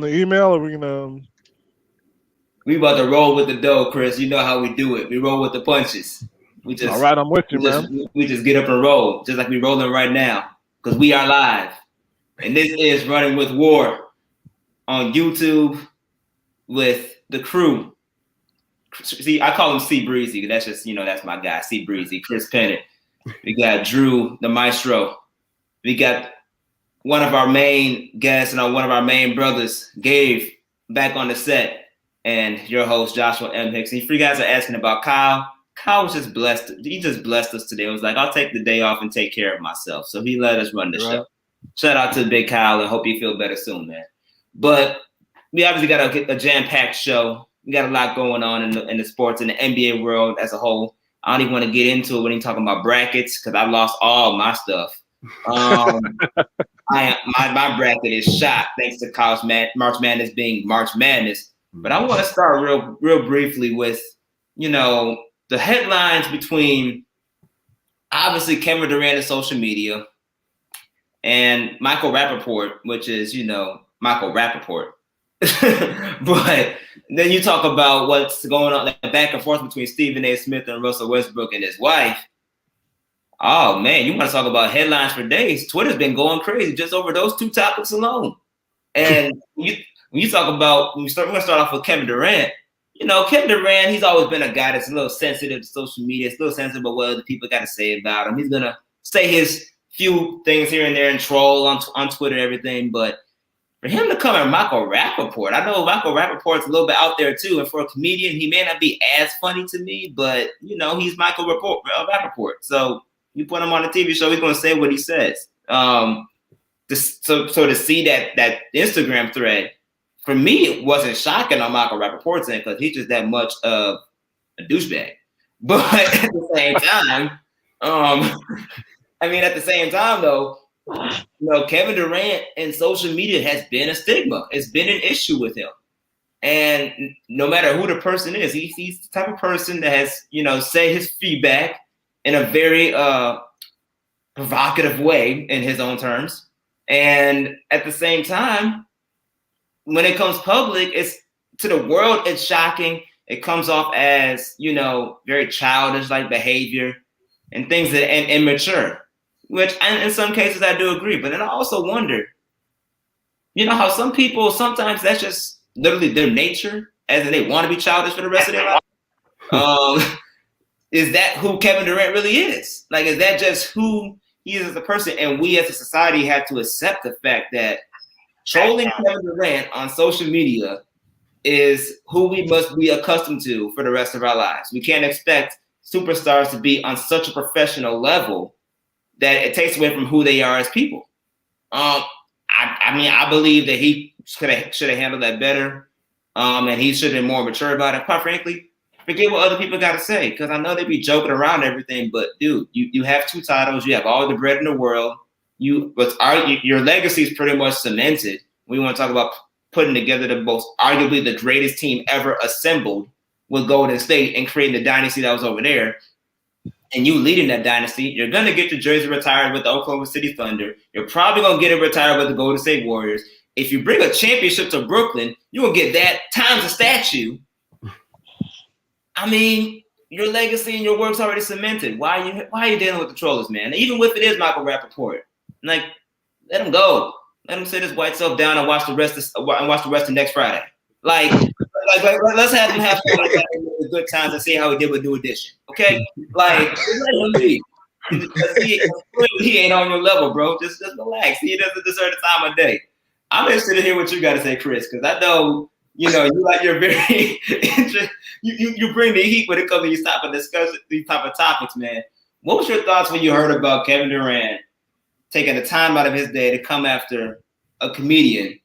the email, or we gonna? We about to roll with the dough, Chris. You know how we do it. We roll with the punches. We All just right, I'm with you, we just man. we just get up and roll, just like we rolling right now, because we are live. And this is Running with WARR on YouTube with the crew. See, I call him C Breezy. That's just that's my guy, C Breezy. Chris Pennant. We got Drew, the maestro. We got one of our main guests and one of our main brothers, Gabe, back on the set. And your host, Joshua M. Hicks. And if you guys are asking about Kyle, Kyle was just blessed. He just blessed us today. It was like, I'll take the day off and take care of myself. So he let us run the show. Shout out to Big Kyle and hope you feel better soon, man. But we obviously got a jam-packed show. We got a lot going on in the sports and the NBA world as a whole. I don't even want to get into it when he's talking about brackets because I lost all my stuff. My bracket is shot thanks to March Madness being March Madness. But I want to start real briefly with, the headlines between obviously Kevin Durant and social media and Michael Rappaport, which is, Michael Rappaport. But then you talk about what's going on, like back and forth between Stephen A. Smith and Russell Westbrook and his wife. Oh man, you want to talk about headlines for days? Twitter's been going crazy just over those two topics alone. And when you talk about, we're going to start off with Kevin Durant. Kevin Durant, he's always been a guy that's a little sensitive to social media. It's a little sensitive about what other people got to say about him. He's going to say his few things here and there and troll on Twitter and everything. But for him to come at Michael Rappaport, I know Michael Rappaport's a little bit out there too. And for a comedian, he may not be as funny to me, but, he's Michael Rappaport. So you put him on a TV show, he's going to say what he says. So to see that Instagram thread, for me, it wasn't shocking on Michael Rappaport's end because he's just that much of a douchebag. But at the same time, at the same time though, Kevin Durant and social media has been a stigma. It's been an issue with him. And no matter who the person is, he's the type of person that has, said his feedback in a very provocative way in his own terms. And at the same time, when it comes public, it's to the world, it's shocking. It comes off as, very childish like behavior and things that and immature, which in some cases I do agree. But then I also wonder, how some people, sometimes that's just literally their nature, as in they want to be childish for the rest of their life. Is that who Kevin Durant really is? Like, is that just who he is as a person? And we as a society have to accept the fact that trolling Kevin Durant on social media is who we must be accustomed to for the rest of our lives. We can't expect superstars to be on such a professional level that it takes away from who they are as people. I believe that he should have handled that better, and he should have been more mature about it. Quite frankly, forget what other people got to say, because I know they be joking around and everything, but dude, you have 2 titles, you have all the bread in the world. Your legacy is pretty much cemented. We want to talk about putting together arguably the greatest team ever assembled with Golden State and creating the dynasty that was over there. And you leading that dynasty, you're going to get your jersey retired with the Oklahoma City Thunder. You're probably going to get it retired with the Golden State Warriors. If you bring a championship to Brooklyn, you're going to get that times a statue. Your legacy and your work's already cemented. Why are you dealing with the trollers, man? Even if it is Michael Rappaport, like, let him go. Let him sit his white self down and watch the rest of next Friday. Like let's have him have fun with good times and see how he did with New Edition. Okay, like let him be. He ain't on your level, bro. Just relax. He doesn't deserve the time of day. I'm interested to hear what you got to say, Chris, because I know you're very you bring the heat when it comes to these type of discussions, these type of topics, man. What was your thoughts when you heard about Kevin Durant taking the time out of his day to come after a comedian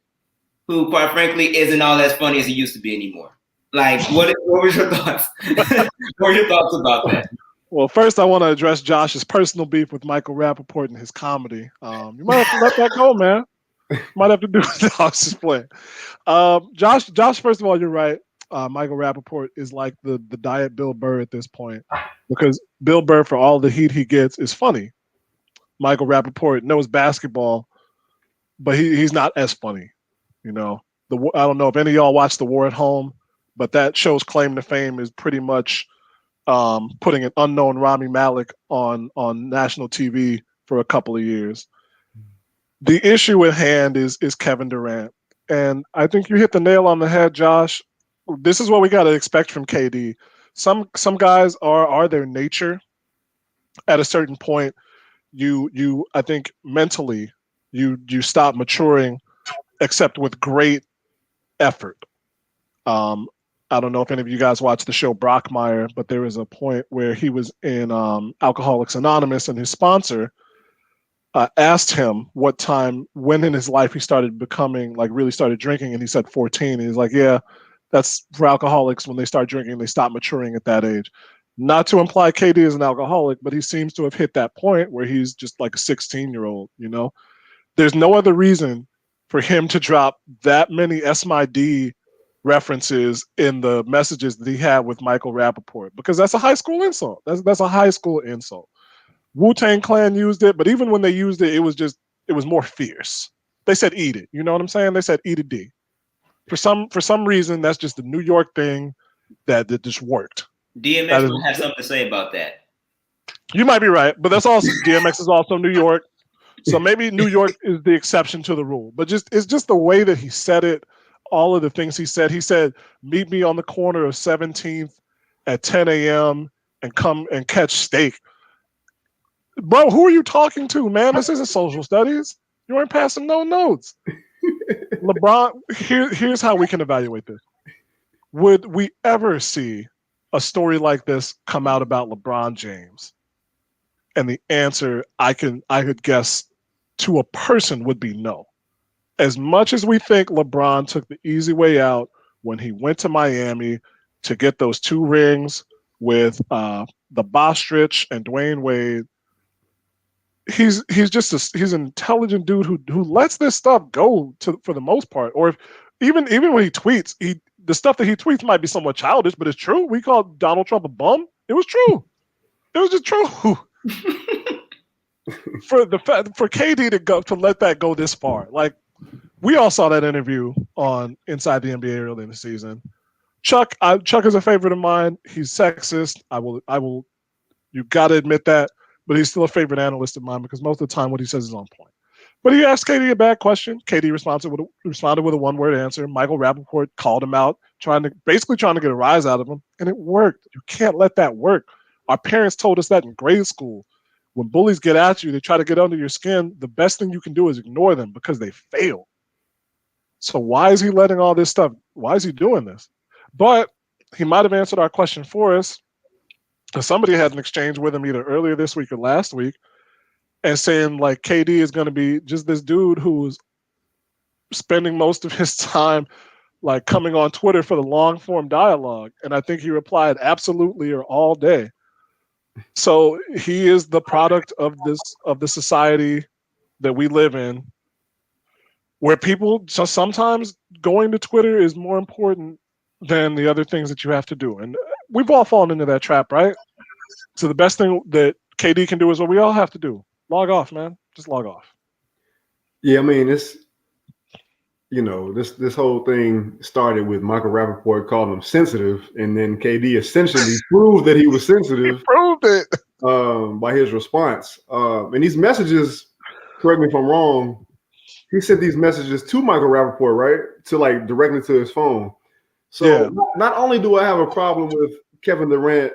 who, quite frankly, isn't all as funny as he used to be anymore? Like, what was your thoughts? What were your thoughts about that? Well, first I want to address Josh's personal beef with Michael Rappaport and his comedy. You might have to let that go, man. Might have to do what Josh is playing. Josh, first of all, you're right. Michael Rappaport is like the diet Bill Burr at this point, because Bill Burr, for all the heat he gets, is funny. Michael Rappaport knows basketball, but he's not as funny, I don't know if any of y'all watched The War at Home, but that show's claim to fame is pretty much putting an unknown Rami Malek on national TV for a couple of years. The issue at hand is Kevin Durant, and I think you hit the nail on the head, Josh. This is what we got to expect from KD. Some guys are their nature. At a certain point, you I think mentally you stop maturing, except with great effort. Um, I don't know if any of you guys watched the show Brockmire, but there was a point where he was in Alcoholics Anonymous, and his sponsor asked him when in his life he started becoming like really started drinking, and he said 14. And he's like, yeah, that's for alcoholics. When they start drinking, they stop maturing at that age. Not to imply KD is an alcoholic, but he seems to have hit that point where he's just like a 16-year-old. There's no other reason for him to drop that many SMID references in the messages that he had with Michael Rappaport, because that's a high school insult. That's a high school insult. Wu-Tang Clan used it, but even when they used it, it was more fierce. They said eat it. You know what I'm saying? They said eat a D. For some reason, that's just a New York thing that just worked. DMX would have something to say about that. You might be right, but that's also DMX is also New York. So maybe New York is the exception to the rule. But it's just the way that he said it, all of the things he said. He said, meet me on the corner of 17th at 10 a.m. and come and catch steak. Bro, who are you talking to, man? This isn't social studies. You aren't passing no notes. LeBron, here's how we can evaluate this. Would we ever see a story like this come out about LeBron James? And the answer I could guess to a person would be no. As much as we think LeBron took the easy way out when he went to Miami to get those 2 rings with the Bostrich and Dwayne Wade, he's an intelligent dude who lets this stuff go for the most part. Or even when he tweets, the stuff that he tweets might be somewhat childish, but it's true. We called Donald Trump a bum. It was true. It was just true. for KD to let that go this far, like we all saw that interview on Inside the NBA early in the season. Chuck is a favorite of mine. He's sexist. I will. You got to admit that. But he's still a favorite analyst of mine because most of the time what he says is on point. But he asked KD a bad question. KD responded with a one-word answer. Michael Rappaport called him out, trying to get a rise out of him, and it worked. You can't let that work. Our parents told us that in grade school. When bullies get at you, they try to get under your skin, the best thing you can do is ignore them because they fail. So why is he letting all this stuff? Why is he doing this? But he might have answered our question for us. Somebody had an exchange with him either earlier this week or last week and saying like KD is going to be just this dude who's spending most of his time like coming on Twitter for the long form dialogue. And I think he replied absolutely or all day. So he is the product of the society that we live in, where people sometimes going to Twitter is more important than the other things that you have to do. And we've all fallen into that trap, right? So the best thing that KD can do is what we all have to do. Log off, man. Just log off. Yeah, I mean, this whole thing started with Michael Rappaport calling him sensitive, and then KD essentially proved that he was sensitive. He proved it. By his response. And these messages, correct me if I'm wrong, he sent these messages to Michael Rappaport, right? To like directly to his phone. So yeah. Not only do I have a problem with Kevin Durant,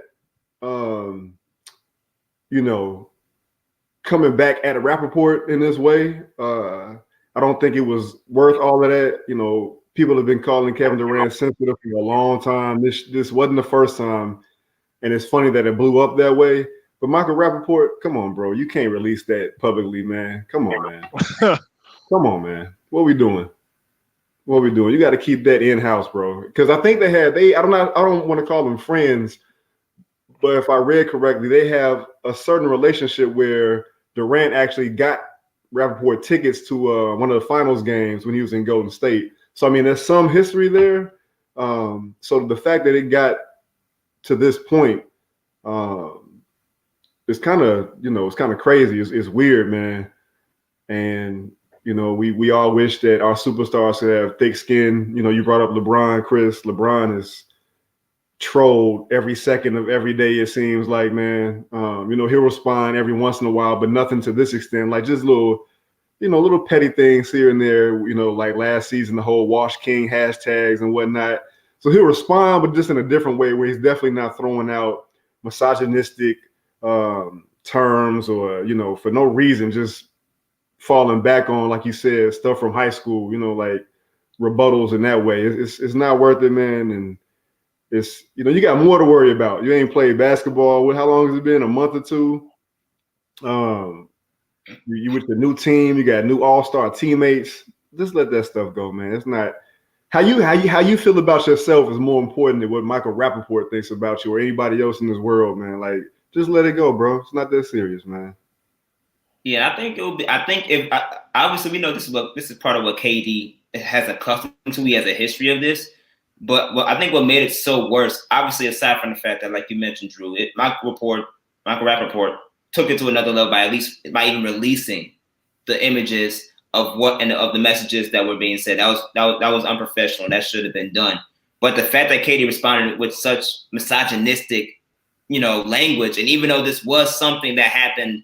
coming back at a Rappaport in this way, I don't think it was worth all of that. People have been calling Kevin Durant sensitive for a long time. This wasn't the first time, and it's funny that it blew up that way. But Michael Rappaport, come on, bro. You can't release that publicly, man. Come on, man. Come on, man. What are we doing? You got to keep that in-house, bro. Because I think I don't want to call them friends, but if I read correctly, they have a certain relationship where Durant actually got Rappaport tickets to one of the finals games when he was in Golden State. So, I mean, there's some history there. So the fact that it got to this point, it's kind of crazy. It's weird, man. And You know, we all wish that our superstars could have thick skin. You know, you brought up LeBron, Chris. LeBron is trolled every second of every day, it seems like, man. You know, he'll respond every once in a while, but nothing to this extent. Like just little, you know, little petty things here and there, you know, like last season, the whole Wash King hashtags and whatnot. So he'll respond, but just in a different way where he's definitely not throwing out misogynistic terms or, you know, for no reason, just falling back on, like you said, stuff from high school, you know, like rebuttals in that way. It's not worth it, man. And it's, you know, you got more to worry about. You ain't played basketball. How long has it been? A month or two? You with the new team, you got new all-star teammates. Just let that stuff go, man. It's not how you feel about yourself is more important than what Michael Rappaport thinks about you or anybody else in this world, man. Like, just let it go, bro. It's not that serious, man. Yeah, I think it will be. I think if obviously we know this is part of what KD has accustomed to. He has a history of this, but I think what made it so worse, obviously aside from the fact that, like you mentioned, Drew, Michael Rappaport took it to another level by even releasing the images of of the messages that were being said. That was unprofessional. That should have been done. But the fact that KD responded with such misogynistic, you know, language, and even though this was something that happened,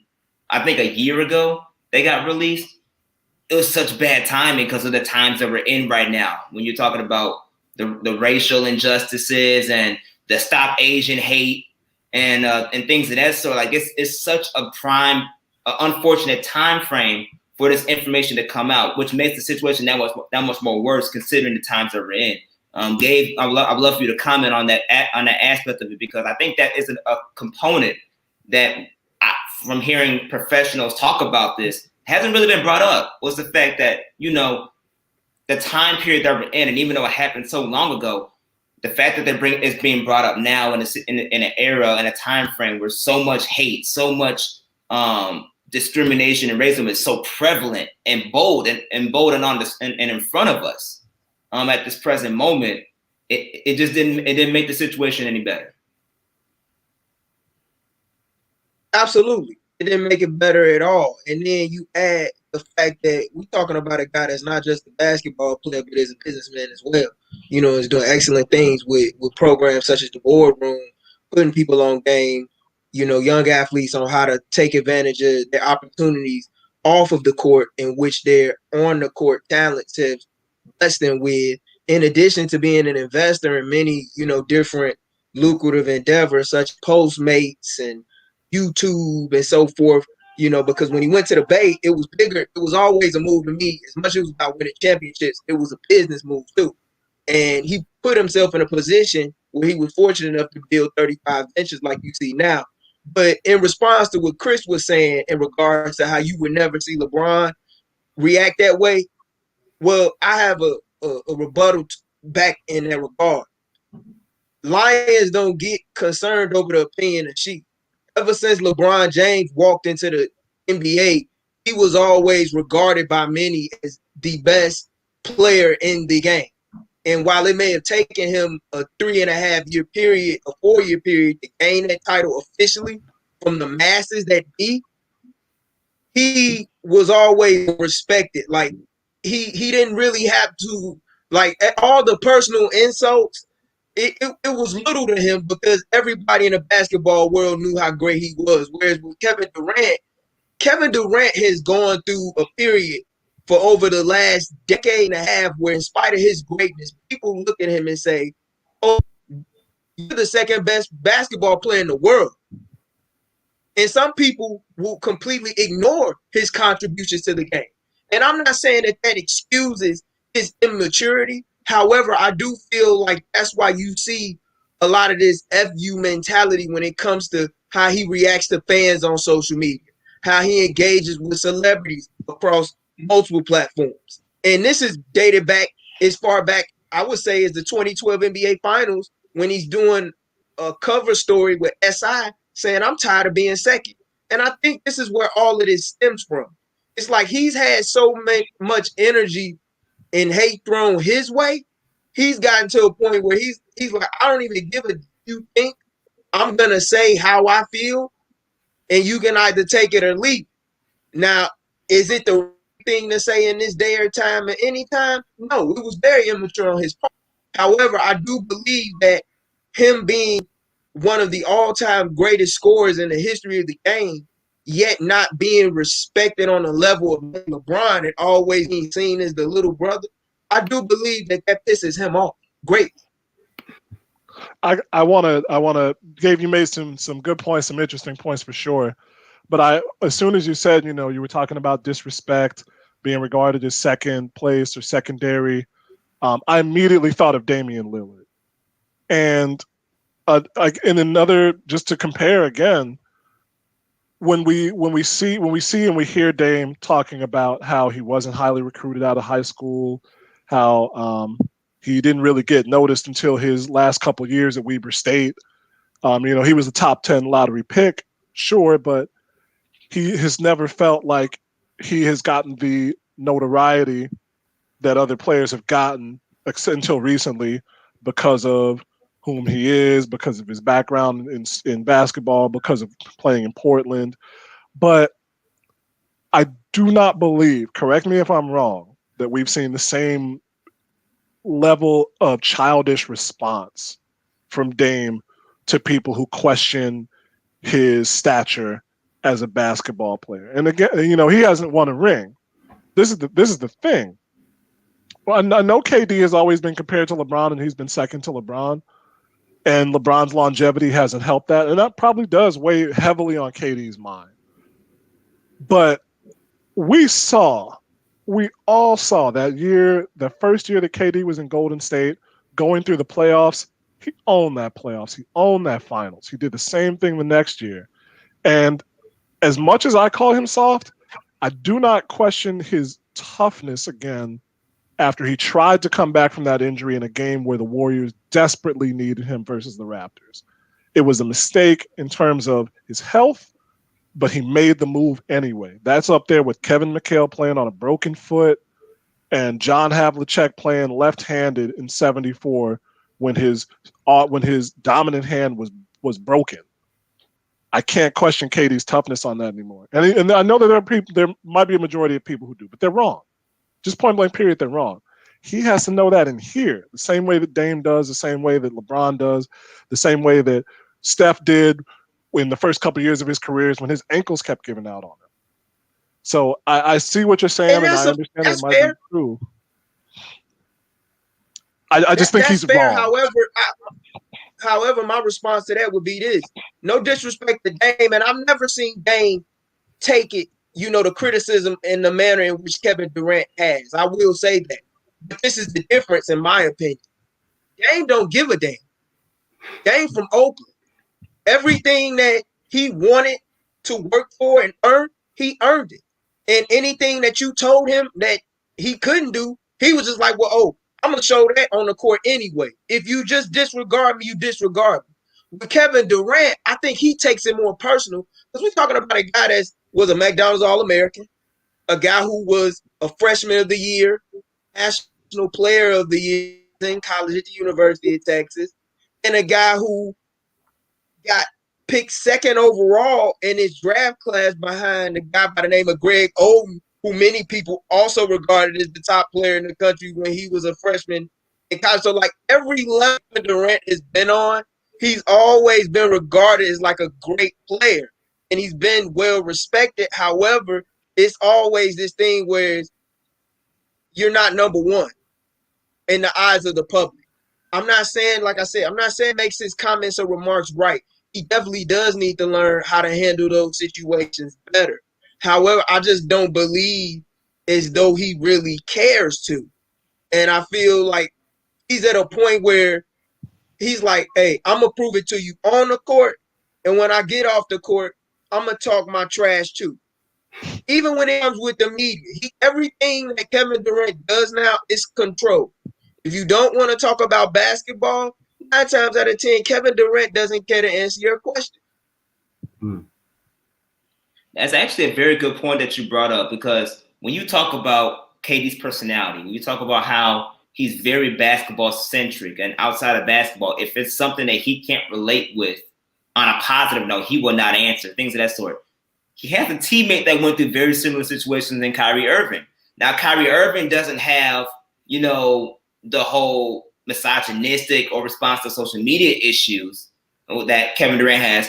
I think a year ago, they got released. It was such bad timing because of the times that we're in right now. When you're talking about the racial injustices and the Stop Asian Hate and things of that sort, like it's such a prime, unfortunate time frame for this information to come out, which makes the situation that much more worse considering the times that we're in. Gabe, I'd love for you to comment on that aspect of it, because I think that is a component that, from hearing professionals talk about this, hasn't really been brought up, was the fact that, you know, the time period that we're in, and even though it happened so long ago, the fact that it's being brought up now in an era and a time frame where so much hate, so much discrimination and racism is so prevalent and bold and on this and in front of us at this present moment, it just didn't make the situation any better. Absolutely. It didn't make it better at all. And then you add the fact that we're talking about a guy that's not just a basketball player, but is a businessman as well. You know, is doing excellent things with programs such as the War Room, putting people on game, you know, young athletes on how to take advantage of their opportunities off of the court, in which their on the court talents have blessed them with, in addition to being an investor in many, you know, different lucrative endeavors such as Postmates and YouTube and so forth, you know, because when he went to the Bay, it was bigger. It was always a move to me. As much as it was about winning championships, it was a business move too. And he put himself in a position where he was fortunate enough to build 35 benches like you see now. But in response to what Chris was saying in regards to how you would never see LeBron react that way, well, I have a rebuttal back in that regard. Lions don't get concerned over the opinion of sheep. Ever since LeBron James walked into the NBA, he was always regarded by many as the best player in the game. And while it may have taken him a 3.5-year period, a 4-year period to gain that title officially from the masses that be, he was always respected. Like he didn't really have to, like, all the personal insults. It was little to him because everybody in the basketball world knew how great he was. Whereas with Kevin Durant has gone through a period for over the last decade and a half where, in spite of his greatness, people look at him and say, "Oh, you're the second best basketball player in the world." And some people will completely ignore his contributions to the game. And I'm not saying that excuses his immaturity. However, I do feel like that's why you see a lot of this FU mentality when it comes to how he reacts to fans on social media, how he engages with celebrities across multiple platforms. And this is dated back as far back, I would say, as the 2012 NBA Finals, when he's doing a cover story with SI saying, "I'm tired of being second." And I think this is where all of this stems from. It's like he's had so much energy and hate thrown his way. He's gotten to a point where he's like, "I don't even give a you think. I'm going to say how I feel, and you can either take it or leave." Now, is it the thing to say in this day or time at any time? No, it was very immature on his part. However, I do believe that him being one of the all-time greatest scorers in the history of the game, yet not being respected on the level of LeBron and always being seen as the little brother, I do believe that pisses him off greatly. I wanna Gabe, you made some good points, some interesting points for sure. But as soon as you said, you were talking about disrespect being regarded as second place or secondary, I immediately thought of Damian Lillard. And in another, just to compare again, when we see and we hear Dame talking about how he wasn't highly recruited out of high school, how he didn't really get noticed until his last couple years at Weber State. He was a top 10 lottery pick, sure, but he has never felt like he has gotten the notoriety that other players have gotten until recently because of whom he is, because of his background in basketball, because of playing in Portland. But I do not believe, correct me if I'm wrong, that we've seen the same level of childish response from Dame to people who question his stature as a basketball player. And again, he hasn't won a ring. This is the thing. Well, I know KD has always been compared to LeBron, and he's been second to LeBron. And LeBron's longevity hasn't helped that. And that probably does weigh heavily on KD's mind. But we all saw that year, the first year that KD was in Golden State, going through the playoffs, he owned that playoffs. He owned that finals. He did the same thing the next year. And as much as I call him soft, I do not question his toughness again after he tried to come back from that injury in a game where the Warriors desperately needed him versus the Raptors. It was a mistake in terms of his health, but he made the move anyway. That's up there with Kevin McHale playing on a broken foot and John Havlicek playing left-handed in '74 when his dominant hand was broken. I can't question KD's toughness on that anymore. And I know that there might be a majority of people who do, but they're wrong. Just point blank period, they're wrong. He has to know that in here, the same way that Dame does, the same way that LeBron does, the same way that Steph did in the first couple of years of his careers when his ankles kept giving out on him. So I see what you're saying, and I understand it might be true. I just think he's fair. wrong. However, my response to that would be this. No disrespect to Dame, and I've never seen Dame take it, the criticism in the manner in which Kevin Durant has. I will say that. But this is the difference, in my opinion. Dame don't give a damn. Dame from Oakland. Everything that he wanted to work for and earn, he earned it. And anything that you told him that he couldn't do, he was just like, well, I'm going to show that on the court anyway. If you just disregard me, you disregard me. With Kevin Durant, I think he takes it more personal because we're talking about a guy that was a McDonald's All-American, a guy who was a freshman of the year, national player of the year in college at the University of Texas, and a guy who got picked second overall in his draft class behind a guy by the name of Greg Oden, who many people also regarded as the top player in the country when he was a freshman in college. So, like, every level Durant has been on, he's always been regarded as like a great player. And he's been well respected. However, it's always this thing where you're not number one in the eyes of the public. I'm not saying, like I said, I'm not saying makes his comments or remarks right. He definitely does need to learn how to handle those situations better. However, I just don't believe as though he really cares to. And I feel like he's at a point where he's like, hey, I'm going to prove it to you on the court. And when I get off the court, I'm going to talk my trash too. Even when it comes with the media, everything that Kevin Durant does now is controlled. If you don't want to talk about basketball, 9 times out of 10, Kevin Durant doesn't care to answer your question. That's actually a very good point that you brought up, because when you talk about KD's personality, when you talk about how he's very basketball centric and outside of basketball, if it's something that he can't relate with on a positive note, he will not answer, things of that sort. He has a teammate that went through very similar situations in Kyrie Irving. Now, Kyrie Irving doesn't have, the whole misogynistic or response to social media issues that Kevin Durant has.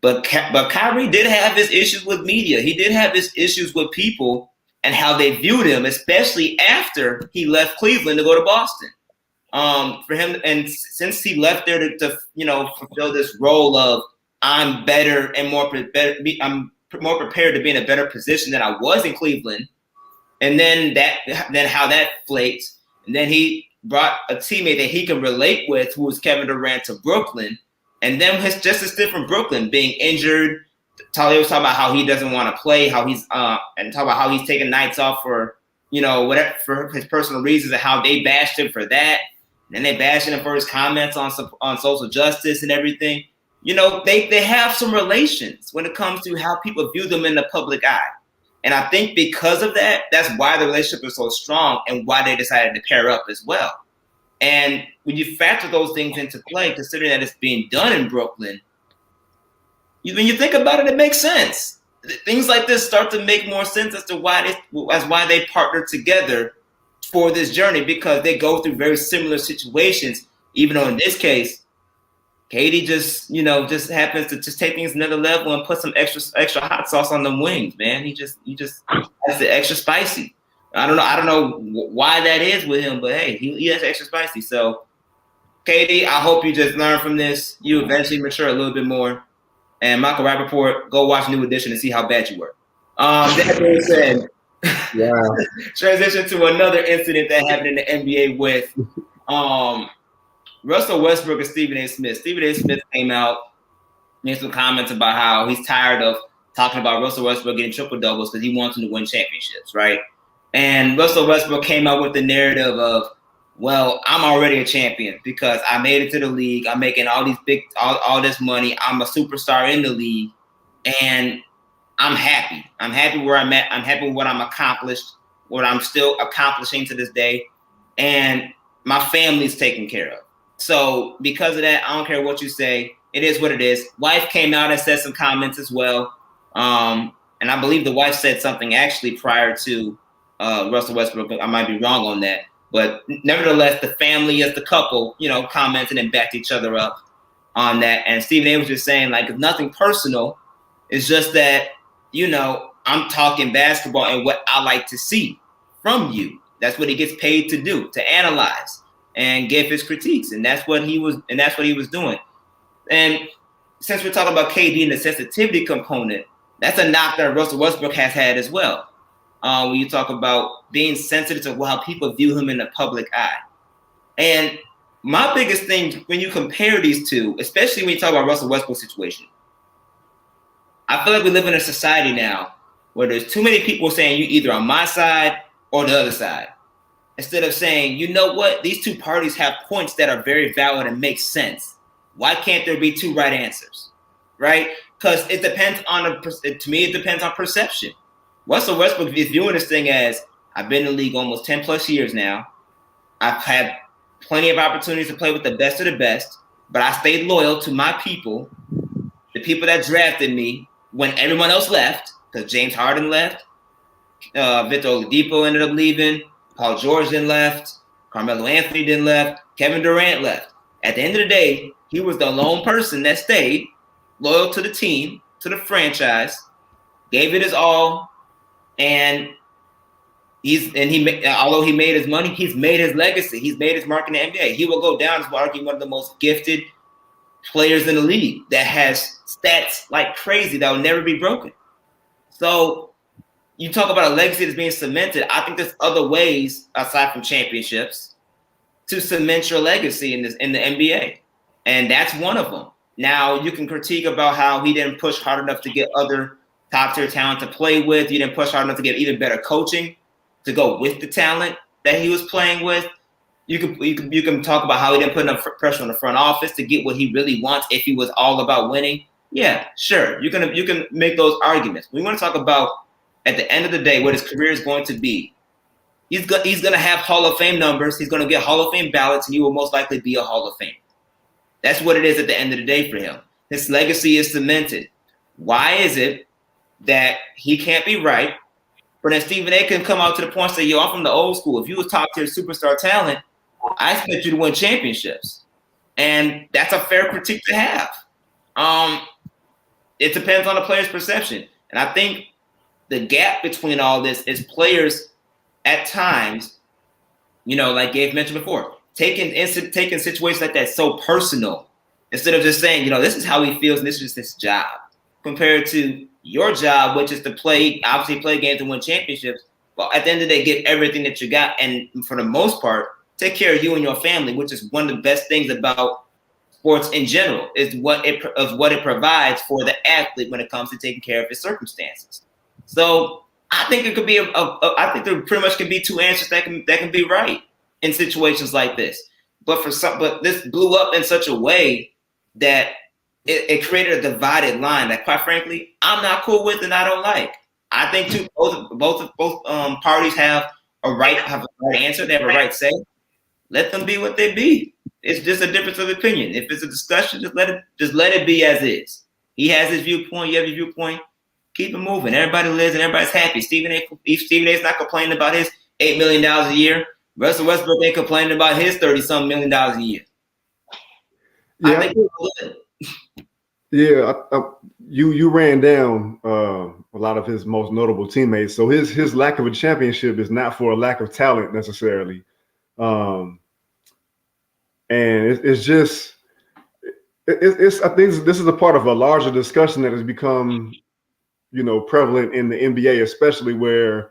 But Kyrie did have his issues with media. He did have his issues with people and how they viewed him, especially after he left Cleveland to go to Boston. For him, and since he left there to fulfill this role of I'm better and I'm more prepared to be in a better position than I was in Cleveland, and then how that flaked, and then he brought a teammate that he can relate with, who was Kevin Durant, to Brooklyn, and then just as different Brooklyn being injured. Talia was talking about how he doesn't want to play, how he's and talk about how he's taking nights off for whatever for his personal reasons, and how they bashed him for that. And they bashed him for his comments on social justice and everything. They have some relations when it comes to how people view them in the public eye. And I think because of that, that's why the relationship is so strong and why they decided to pair up as well. And when you factor those things into play, considering that it's being done in Brooklyn, when you think about it, it makes sense. Things like this start to make more sense as to why they partnered together for this journey, because they go through very similar situations, even though in this case, KD just happens to just take things another level and put some extra hot sauce on them wings, man. He just has the extra spicy. I don't know why that is with him, but hey, he has extra spicy. So KD, I hope you just learn from this. You eventually mature a little bit more. And Michael Rappaport, go watch New Edition and see how bad you were. That being said, transition to another incident that happened in the NBA with Russell Westbrook and Stephen A. Smith. Stephen A. Smith came out, made some comments about how he's tired of talking about Russell Westbrook getting triple-doubles because he wants him to win championships, right? And Russell Westbrook came out with the narrative of, well, I'm already a champion because I made it to the league. I'm making all this money. I'm a superstar in the league, and I'm happy. I'm happy where I'm at. I'm happy with what I'm accomplished, what I'm still accomplishing to this day, and my family's taken care of. So because of that, I don't care what you say. It is what it is. Wife came out and said some comments as well. And I believe the wife said something actually prior to Russell Westbrook. I might be wrong on that. But nevertheless, the family as the couple, commented and backed each other up on that. And Stephen A was just saying, like, it's nothing personal. It's just that, I'm talking basketball and what I like to see from you. That's what he gets paid to do, to analyze and give his critiques. And that's what he was doing. And since we're talking about KD and the sensitivity component, that's a knock that Russell Westbrook has had as well. When you talk about being sensitive to how people view him in the public eye. And my biggest thing when you compare these two, especially when you talk about Russell Westbrook's situation, I feel like we live in a society now where there's too many people saying you either on my side or the other side. Instead of saying, you know what, these two parties have points that are very valid and make sense. Why can't there be two right answers, right? Because it depends it depends on perception. Russell Westbrook is viewing this thing as, I've been in the league almost 10 plus years now. I've had plenty of opportunities to play with the best of the best, but I stayed loyal to my people, the people that drafted me when everyone else left, because James Harden left, Victor Oladipo ended up leaving, Paul George then left, Carmelo Anthony then left, Kevin Durant left. At the end of the day, he was the lone person that stayed loyal to the team, to the franchise, gave it his all, and although he made his money, he's made his legacy. He's made his mark in the NBA. He will go down as arguably one of the most gifted players in the league that has stats like crazy that will never be broken. So you talk about a legacy that's being cemented. I think there's other ways aside from championships to cement your legacy in the NBA, and that's one of them. Now you can critique about how he didn't push hard enough to get other top tier talent to play with. He didn't push hard enough to get even better coaching to go with the talent that he was playing with. You can talk about how he didn't put enough pressure on the front office to get what he really wants if he was all about winning. Yeah, sure. You can make those arguments. We want to talk about, at the end of the day, what his career is going to be. He's going to have Hall of Fame numbers. He's going to get Hall of Fame ballots, and he will most likely be a Hall of Fame. That's what it is at the end of the day for him. His legacy is cemented. Why is it that he can't be right But then Stephen A can come out to the point and say, yo, I'm from the old school. If you was top tier superstar talent, I expect you to win championships. And that's a fair critique to have. It depends on the player's perception. And I think the gap between all this is players at times, like Gabe mentioned before, taking situations like that so personal instead of just saying, this is how he feels and this is his job, compared to your job, which is to play games and win championships. But at the end of the day, give everything that you got. And for the most part, take care of you and your family, which is one of the best things about sports in general, is what it provides for the athlete when it comes to taking care of his circumstances. So I think it could be I think there pretty much can be two answers that can be right in situations like this. But this blew up in such a way that it created a divided line that, quite frankly, I'm not cool with and I don't like. I think both parties have a right answer. They have a right say. Let them be what they be. It's just a difference of opinion. If it's a discussion, just let it be as is. He has his viewpoint. You have your viewpoint. Keep it moving. Everybody lives and everybody's happy. Stephen A's not complaining about his $8 million a year. Russell Westbrook ain't complaining about his $30-some million a year. Yeah, I think it's good. Yeah, you ran down a lot of his most notable teammates. So his lack of a championship is not for a lack of talent necessarily, and it's just I think this is a part of a larger discussion that has become prevalent in the NBA, especially where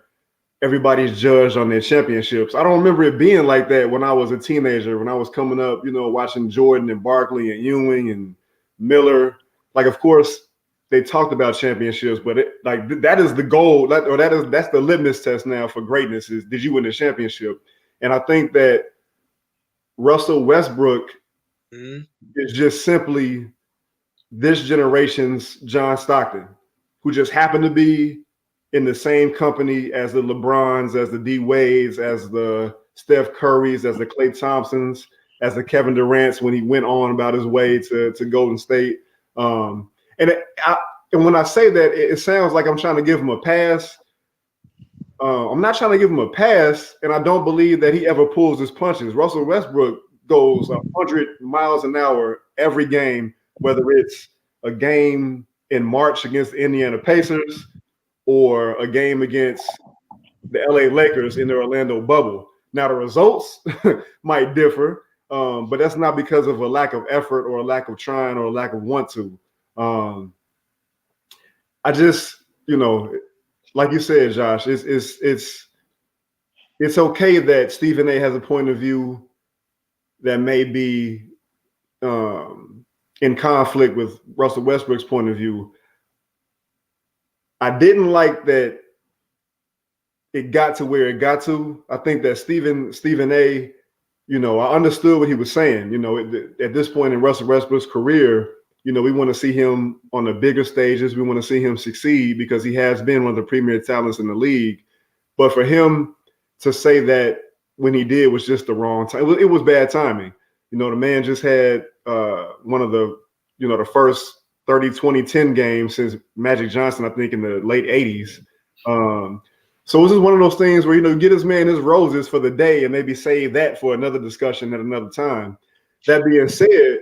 everybody's judged on their championships. I don't remember it being like that when I was a teenager, when I was coming up, watching Jordan and Barkley and Ewing and Miller. Like, of course, they talked about championships, but that is the goal, that's the litmus test now for greatness is, did you win the championship? And I think that Russell Westbrook is just simply this generation's John Stockton, who just happened to be in the same company as the LeBrons, as the D Wades, as the Steph Currys, as the Klay Thompsons, as the Kevin Durant's when he went on about his way to Golden State. And when I say that, it sounds like I'm trying to give him a pass. I'm not trying to give him a pass, and I don't believe that he ever pulls his punches. Russell Westbrook goes 100 miles an hour every game, whether it's a game in March against the Indiana Pacers or a game against the LA Lakers in the Orlando bubble. Now, the results might differ, but that's not because of a lack of effort or a lack of trying or a lack of want to. I just, like you said, Josh, it's okay that Stephen A has a point of view that may be in conflict with Russell Westbrook's point of view. I didn't like that it got to where it got to. I think that Stephen A, I understood what he was saying. At this point in Russell Westbrook's career, we want to see him on the bigger stages. We want to see him succeed because he has been one of the premier talents in the league. But for him to say that when he did was just the wrong time, it was bad timing. The man just had one of the, the first 30, 20, 10 games since Magic Johnson, I think in the late 80s. So this is one of those things where, get this man his roses for the day and maybe save that for another discussion at another time. That being said,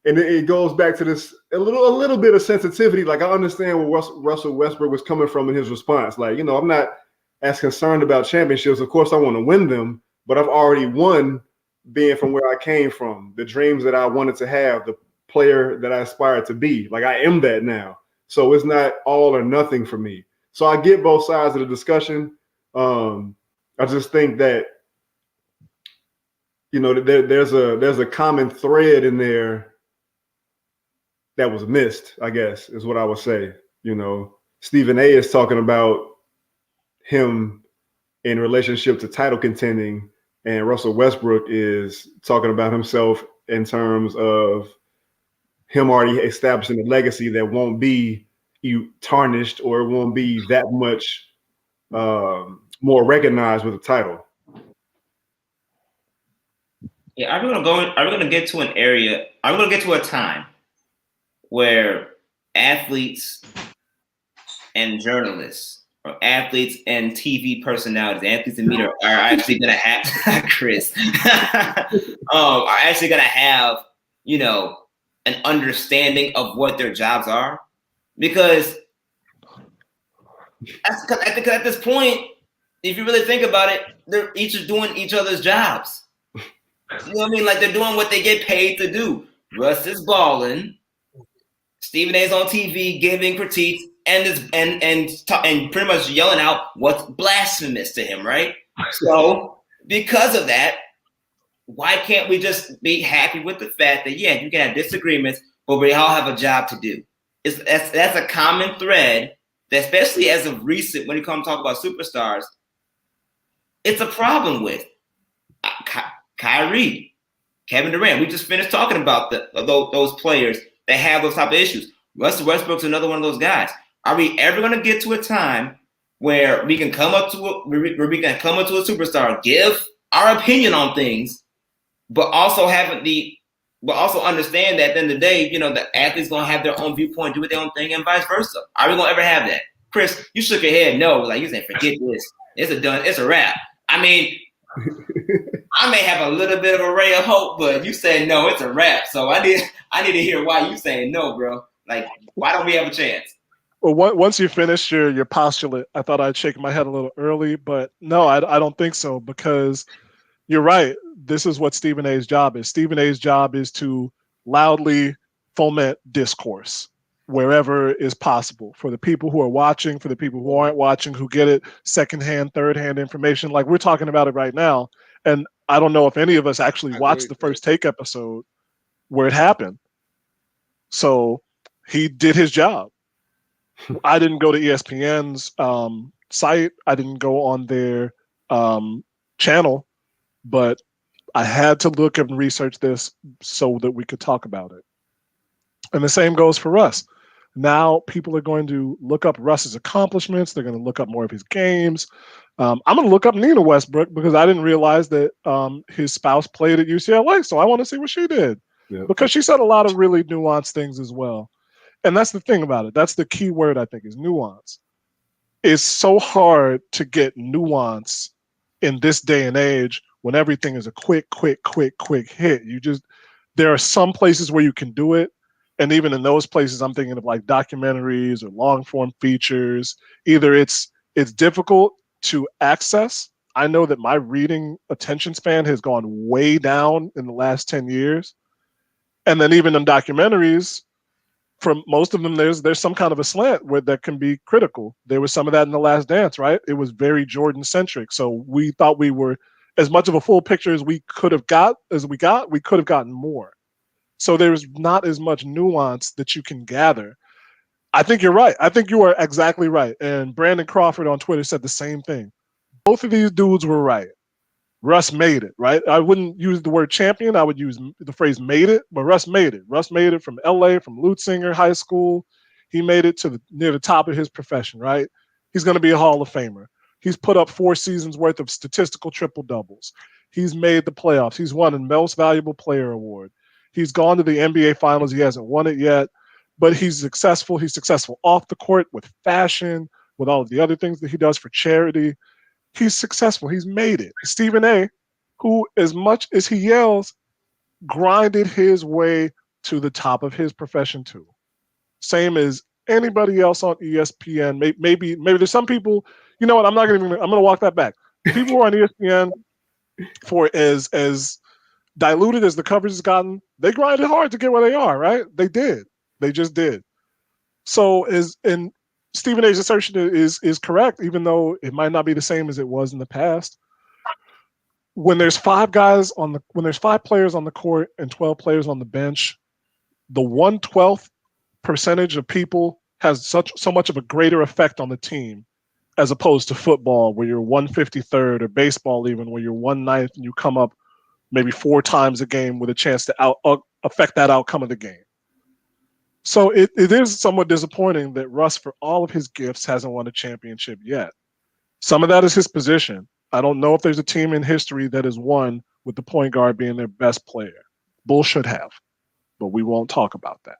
and it goes back to this a little bit of sensitivity. Like, I understand where Russell Westbrook was coming from in his response. Like, I'm not as concerned about championships. Of course, I want to win them, but I've already won being from where I came from, the dreams that I wanted to have, the player that I aspired to be. Like, I am that now. So it's not all or nothing for me. So I get both sides of the discussion. I just think that, there's a common thread in there that was missed, I guess, is what I would say. Stephen A is talking about him in relationship to title contending, and Russell Westbrook is talking about himself in terms of him already establishing a legacy that won't be tarnished or it won't be that much more recognized with a title. Yeah, are we gonna get to an area? Are we gonna get to a time where athletes and journalists or athletes and TV personalities, athletes and media are actually going to have Chris, are actually going to have, an understanding of what their jobs are, because at this point, if you really think about it, they're each doing each other's jobs. You know what I mean? Like, they're doing what they get paid to do. Russ is balling. Stephen A's on TV giving critiques and pretty much yelling out what's blasphemous to him, right? So because of that, why can't we just be happy with the fact that, yeah, you can have disagreements, but we all have a job to do? That's a common thread that, especially as of recent, when you come to talk about superstars, it's a problem with Kyrie, Kevin Durant. We just finished talking about those players that have those type of issues. Russell Westbrook's another one of those guys. Are we ever going to get to a time where we can come up to a superstar, give our opinion on things, but also understand that at the end of the day, the athlete's going to have their own viewpoint, do their own thing, and vice versa? Are we going to ever have that? Chris, you shook your head no, like you said, forget this. It's a wrap. I mean, I may have a little bit of a ray of hope, but you say no, it's a wrap. So I need to hear why you saying no, bro. Like, why don't we have a chance? Well, once you finish your postulate, I thought I'd shake my head a little early, but no, I don't think so, because you're right. This is what Stephen A's job is. Stephen A's job is to loudly foment discourse wherever is possible, for the people who are watching, for the people who aren't watching, who get it secondhand, third-hand information. Like, we're talking about it right now, and I don't know if any of us actually watched the First Take episode where it happened. So he did his job. I didn't go to ESPN's site. I didn't go on their channel, but I had to look and research this so that we could talk about it. And the same goes for Russ. Now people are going to look up Russ's accomplishments. They're going to look up more of his games. I'm going to look up Nina Westbrook, because I didn't realize that his spouse played at UCLA. So I want to see what she did, because she said a lot of really nuanced things as well. And that's the thing about it. That's the key word, I think, is nuance. It's so hard to get nuance in this day and age when everything is a quick hit. There are some places where you can do it. And even in those places, I'm thinking of like documentaries or long form features. Either it's difficult to access. I know that my reading attention span has gone way down in the last 10 years. And then even in documentaries, from most of them, there's some kind of a slant where that can be critical. There was some of that in The Last Dance, right? It was very Jordan centric. So we thought we were as much of a full picture as we could have we could have gotten more. So there's not as much nuance that you can gather. I think you're right. I think you are exactly right. And Brandon Crawford on Twitter said the same thing. Both of these dudes were right. Russ made it, right? I wouldn't use the word champion. I would use the phrase made it, but Russ made it. Russ made it from LA, from Lutzinger High School. He made it to near the top of his profession, right? He's going to be a Hall of Famer. He's put up 4 seasons worth of statistical triple doubles. He's made the playoffs. He's won a Most Valuable Player award. He's gone to the NBA Finals. He hasn't won it yet, but he's successful. He's successful off the court with fashion, with all of the other things that he does for charity. He's successful. He's made it. Stephen A., who, as much as he yells, grinded his way to the top of his profession too. Same as anybody else on ESPN. Maybe there's some people. You know what? I'm going to walk that back. People who are on ESPN, for as diluted as the coverage has gotten, they grinded hard to get where they are. Right? They did. They just did. So Stephen A's assertion is correct, even though it might not be the same as it was in the past. When there's 5 players on the court and 12 players on the bench, the 1/12 percentage of people has so much of a greater effect on the team, as opposed to football, where you're 153rd, or baseball even, where you're 1/9 and you come up maybe 4 times a game with a chance to affect that outcome of the game. So it is somewhat disappointing that Russ, for all of his gifts, hasn't won a championship yet. Some of that is his position. I don't know if there's a team in history that has won with the point guard being their best player. Bulls should have, but we won't talk about that.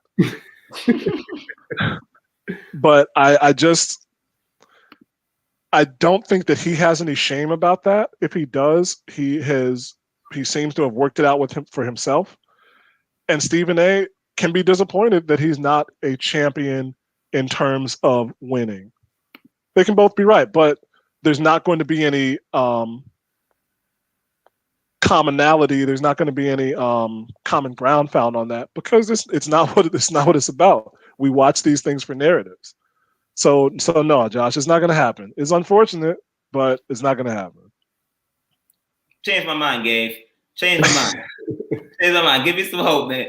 But I just, I don't think that he has any shame about that. If he does, he seems to have worked it out with him for himself. And Stephen A can be disappointed that he's not a champion in terms of winning. They can both be right, but there's not going to be any commonality. There's not going to be any common ground found on that because it's not what it's about. We watch these things for narratives. So no, Josh, it's not going to happen. It's unfortunate, but it's not going to happen. Change my mind, Gabe. Change my mind. Change my mind. Give me some hope, man.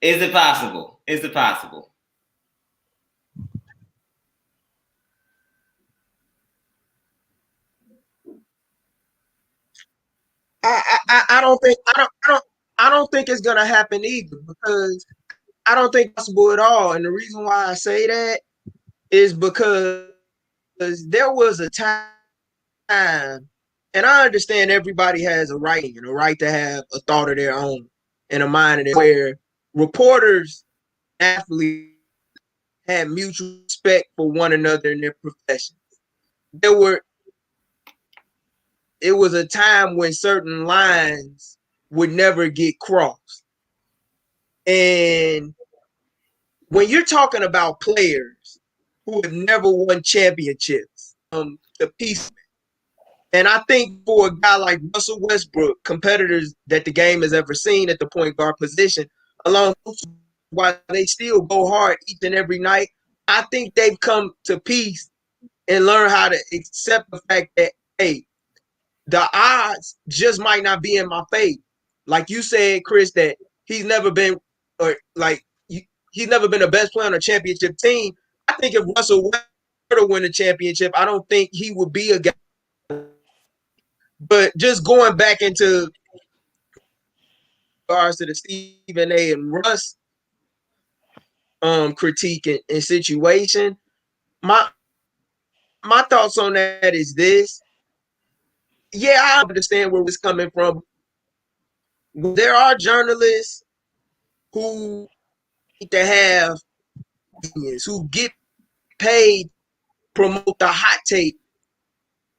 Is it possible? Is it possible? I don't think it's gonna happen either, because I don't think it's possible at all. And the reason why I say that is because there was a time, and I understand everybody has a right and a right to have a thought of their own and a mind of their own, where reporters, athletes had mutual respect for one another in their professions. It was a time when certain lines would never get crossed. And when you're talking about players who have never won championships, the piece. And I think for a guy like Russell Westbrook, competitors that the game has ever seen at the point guard position, along while they still go hard each and every night, I think they've come to peace and learn how to accept the fact that, hey, the odds just might not be in my favor. Like you said, Chris, that he's never been, or like he's never been the best player on a championship team. I think if Russell were to win a championship, I don't think he would be a guy. But just going back into regards to the Stephen A. and Russ critique and situation, my thoughts on that is this. Yeah, I understand where it's coming from. There are journalists who need to have opinions, who get paid to promote the hot take.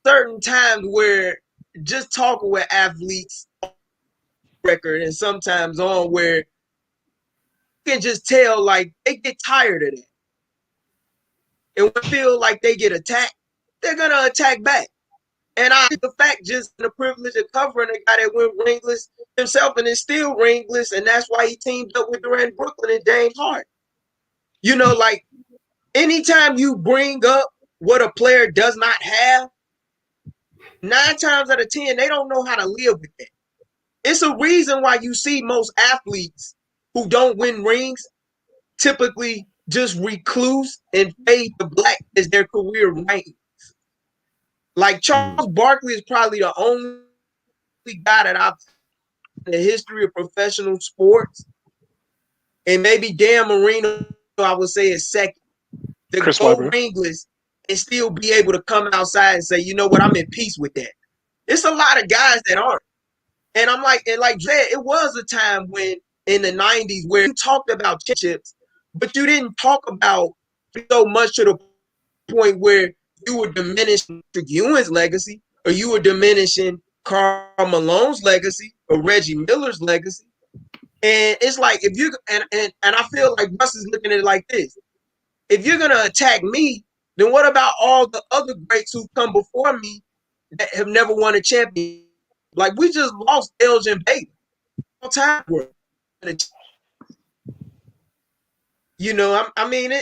Certain times where just talking with athletes record and sometimes on where you can just tell like they get tired of that. And when they feel like they get attacked, they're gonna attack back. And I think the fact just the privilege of covering a guy that went ringless himself and is still ringless, and that's why he teamed up with Durant Brooklyn and James Harden. You know, like anytime you bring up what a player does not have, 9 times out of 10, they don't know how to live with that. It's a reason why you see most athletes who don't win rings typically just recluse and fade to black as their career wanes. Like Charles Barkley is probably the only guy that I've seen in the history of professional sports, and maybe Dan Marino, I would say, is second. To Chris go Webber. ringless and still be able to come outside and say, you know what, I'm in peace with that. It's a lot of guys that aren't. And I'm like, and like Jay, it was a time when in the 90s where you talked about championships, but you didn't talk about so much to the point where you were diminishing Ewing's legacy, or you were diminishing Karl Malone's legacy, or Reggie Miller's legacy. And it's like, if you and I feel like Russ is looking at it like this: if you're gonna attack me, then what about all the other greats who come before me that have never won a championship? Like we just lost Elgin Baylor, all time work. You know, I mean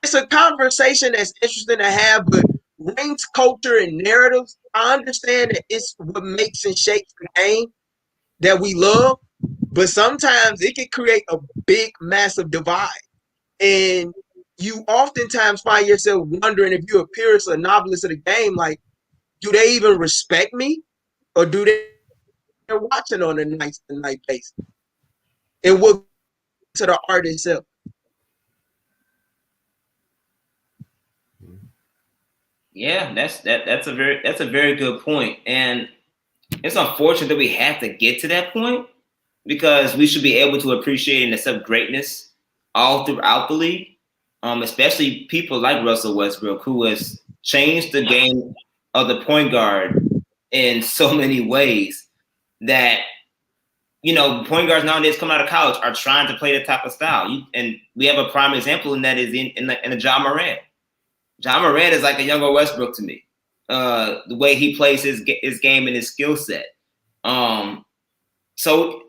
it's a conversation that's interesting to have, but rings culture and narratives, I understand that it's what makes and shapes the game that we love, but sometimes it can create a big, massive divide. And you oftentimes find yourself wondering if you're a purist or novelist of the game, like, do they even respect me? Or do they're watching on a night-to-night basis? And what to the art itself? Yeah, that's a very good point. And it's unfortunate that we have to get to that point, because we should be able to appreciate and accept greatness all throughout the league. especially people like Russell Westbrook, who has changed the game of the point guard in so many ways that, point guards nowadays coming out of college are trying to play the type of style. And we have a prime example in that is in the Ja Morant. Ja Morant is like a younger Westbrook to me. The way he plays his game and his skill set. So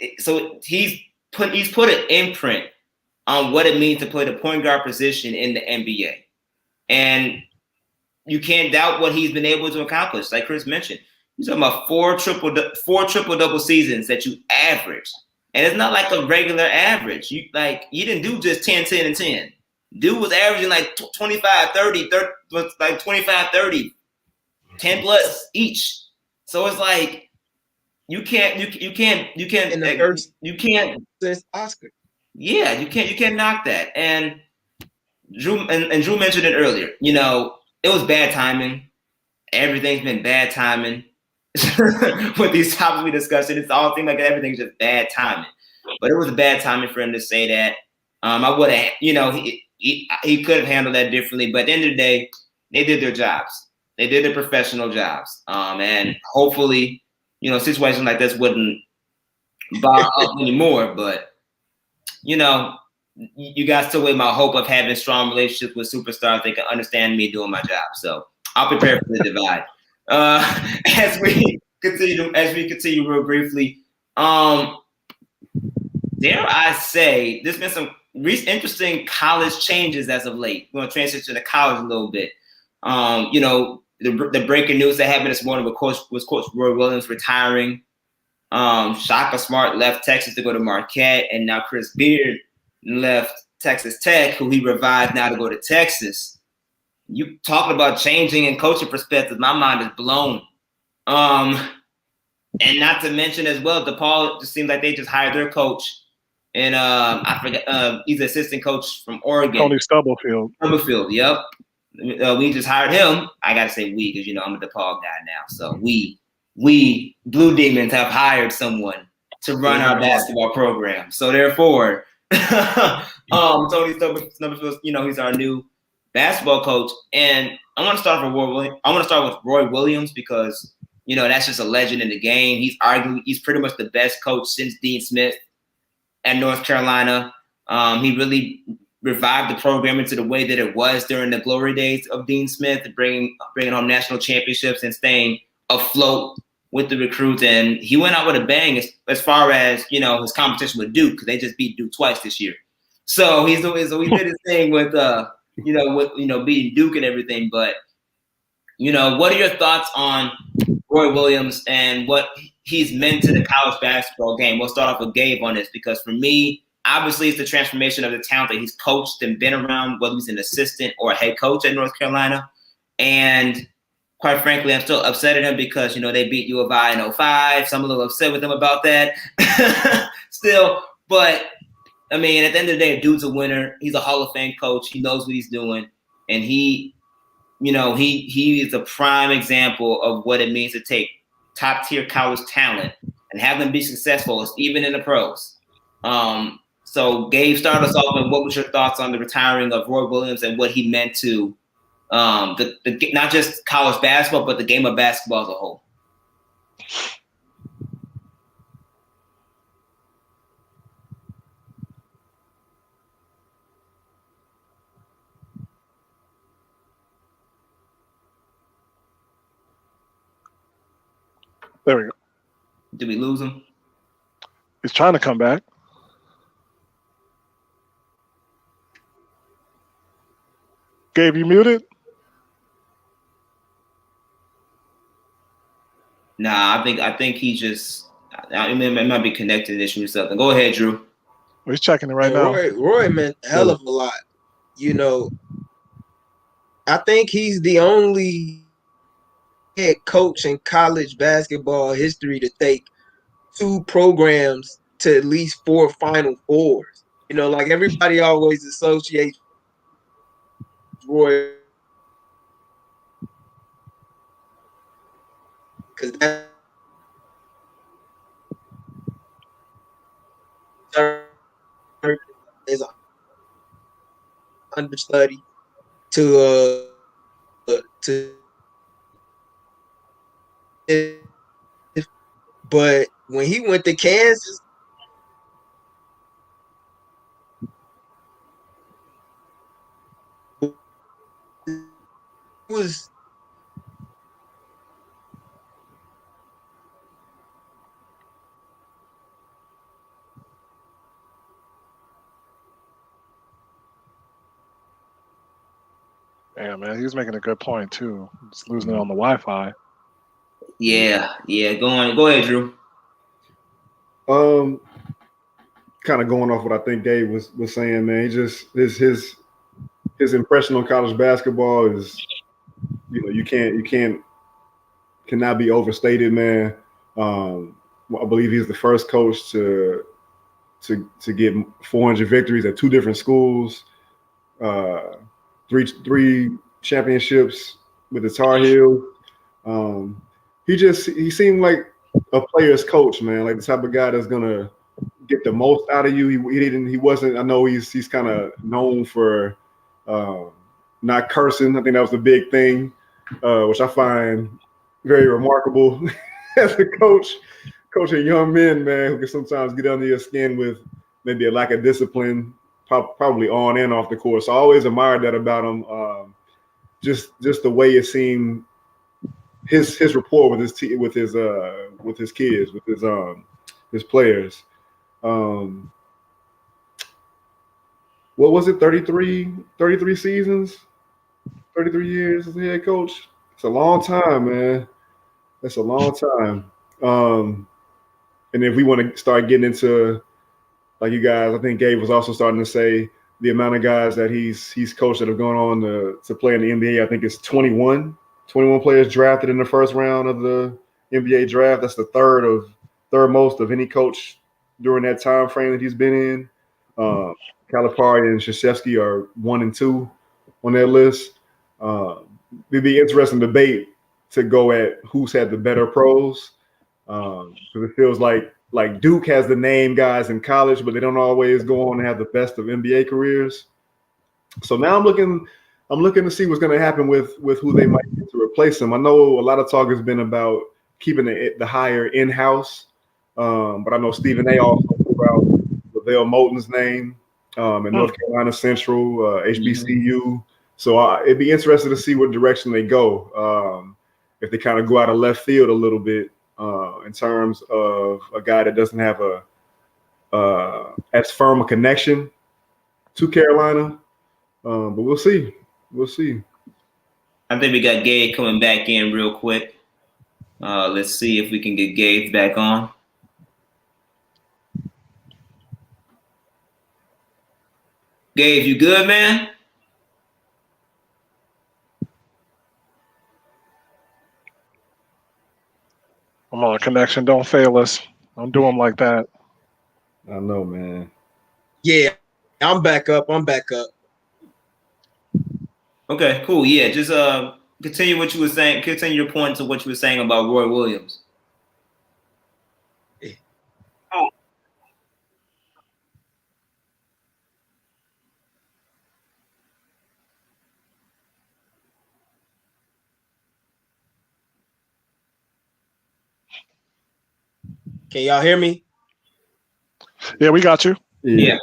he's put an imprint on what it means to play the point guard position in the NBA. And you can't doubt what he's been able to accomplish. Like Chris mentioned, you're talking about four triple-double seasons that you average. And it's not like a regular average. You didn't do just 10, 10, and 10. Dude was averaging like 25, 30, 30, 10 plus each. So it's like you can't since Oscar. Yeah, you can't knock that. And Drew mentioned it earlier. It was bad timing. Everything's been bad timing. With these topics we discussed, it all seems like everything's just bad timing. But it was a bad timing for him to say that. I would have, he could have handled that differently. But at the end of the day, they did their jobs. They did their professional jobs. And hopefully, situations like this wouldn't bother up anymore. But, you guys still with my hope of having strong relationships with superstars. They can understand me doing my job. So I'll prepare for the divide. As we continue real briefly, dare I say, there's been some interesting college changes as of late. We're going to transition to college a little bit. The breaking news that happened this morning was Coach Roy Williams retiring. Shaka Smart left Texas to go to Marquette, and now Chris Beard left Texas Tech, who he revived now to go to Texas. You talking about changing in coaching perspective, my mind is blown. And not to mention as well, DePaul just seems like they just hired their coach. And I forget, he's the assistant coach from Oregon. Tony Stubblefield. Yep. We just hired him. I got to say we because, I'm a DePaul guy now. So we Blue Demons have hired someone to run our basketball program. So therefore, Tony Stubblefield, he's our new basketball coach. And I want to start with Roy Williams because, that's just a legend in the game. He's pretty much the best coach since Dean Smith at North Carolina. He really revived the program into the way that it was during the glory days of Dean Smith, bringing home national championships and staying afloat with the recruits. And he went out with a bang as far as, his competition with Duke, because they just beat Duke twice this year. So he did his thing with, beating Duke and everything. But, what are your thoughts on Roy Williams and what he's meant to the college basketball game? We'll start off with Gabe on this because for me, obviously it's the transformation of the talent that he's coached and been around, whether he's an assistant or a head coach at North Carolina. And quite frankly, I'm still upset at him because, they beat U of I in 2005. So I'm a little upset with him about that still. But, at the end of the day, dude's a winner. He's a Hall of Fame coach. He knows what he's doing. And he is a prime example of what it means to take top-tier college talent and have them be successful, even in the pros. So, Gabe, start us off, and what was your thoughts on the retiring of Roy Williams and what he meant to not just college basketball, but the game of basketball as a whole? There we go. Did we lose him? He's trying to come back. Gabe, you muted? Nah, I think he just it might be connected issue or something. Go ahead, Drew. He's checking it right now. Roy meant a hell of a lot. I think he's the only head coach in college basketball history to take 2 programs to at least 4 Final Fours. Like everybody always associates Roy because that is understudy to but when he went to Kansas, was Yeah, man, he was making a good point too. Just losing it on the Wi-Fi. Yeah. Go ahead, Drew. Kind of going off what I think Gabe was saying, man. He just his impression on college basketball is, you cannot be overstated, man. I believe he's the first coach to get 400 victories at two different schools, three championships with the Tar Heels. He seemed like a player's coach, man. Like the type of guy that's gonna get the most out of you. He wasn't. I know he's kind of known for not cursing. I think that was the big thing, which I find very remarkable as a coach, coaching young men, man, who can sometimes get under your skin with maybe a lack of discipline, probably on and off the court. So I always admired that about him. Just the way it seemed, his rapport with his kids, with his players. What was it? 33 seasons, 33 years as a head coach. It's a long time, man. That's a long time. And if we want to start getting into, like you guys, I think Gabe was also starting to say the amount of guys that he's coached that have gone on to play in the NBA. I think it's 21 players drafted in the first round of the NBA draft. That's the third most of any coach during that time frame that he's been in. Calipari and Krzyzewski are 1 and 2 on that list. It'd be interesting debate to go at who's had the better pros, because it feels like Duke has the name guys in college, but they don't always go on to have the best of NBA careers. So now I'm looking to see what's going to happen with who they might get to replace them. I know a lot of talk has been about keeping the hire in-house, but I know Stephen A. also threw out LaVelle Moulton's name in North Carolina Central, HBCU. So it'd be interesting to see what direction they go, if they kind of go out of left field a little bit in terms of a guy that doesn't have as firm a connection to Carolina. But we'll see. We'll see. I think we got Gabe coming back in real quick. Let's see if we can get Gabe back on. Gabe, you good, man? I'm on a connection. Don't fail us. Don't do them like that. I know, man. Yeah, I'm back up. Okay, cool. Yeah, just continue what you were saying. Continue your point to what you were saying about Roy Williams. Can y'all hear me? Yeah, we got you. Yeah.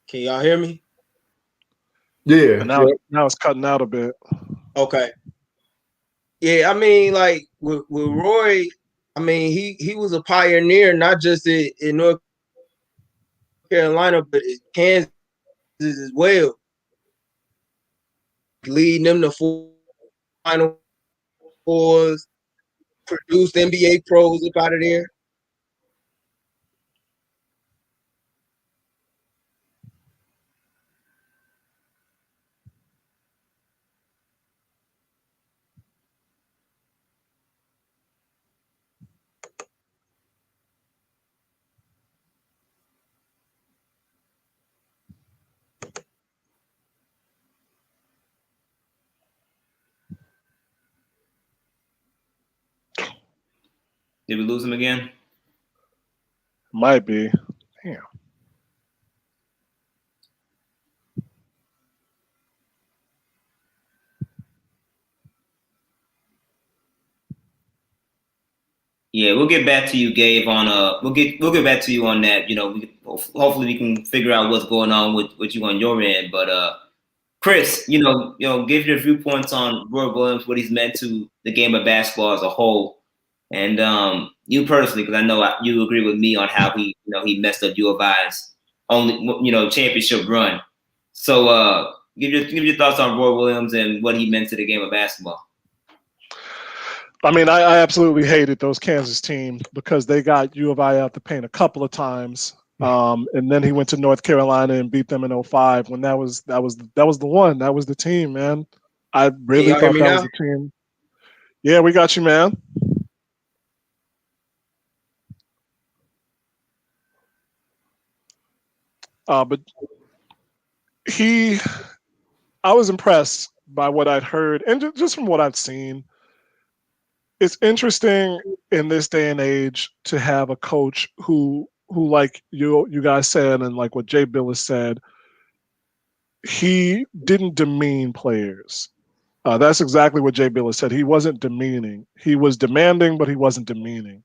Can y'all hear me? Yeah. And now it's cutting out a bit. Okay. Yeah, I mean, like with Roy, I mean, he was a pioneer, not just in North Carolina, but in Kansas as well, leading them to Final Fours, produced NBA pros up out of there. Did we lose him again? Might be. Damn. Yeah, we'll get back to you, Gabe. On we'll get back to you on that. Hopefully we can figure out what's going on with you on your end. But Chris, give your viewpoints on Roy Williams, what he's meant to the game of basketball as a whole, and you personally, because I know you agree with me on how he messed up U of I's only championship run. So give your thoughts on Roy Williams and what he meant to the game of basketball. I mean, I absolutely hated those Kansas teams because they got U of I out the paint a couple of times. And then he went to North Carolina and beat them in 2005 when that was the one. That was the team, man. I really thought that was the team. Yeah, we got you, man. But I was impressed by what I'd heard and just from what I've seen. It's interesting in this day and age to have a coach who like you guys said and like what Jay Billis said, he didn't demean players. That's exactly what Jay Billis said. He wasn't demeaning. He was demanding, but he wasn't demeaning.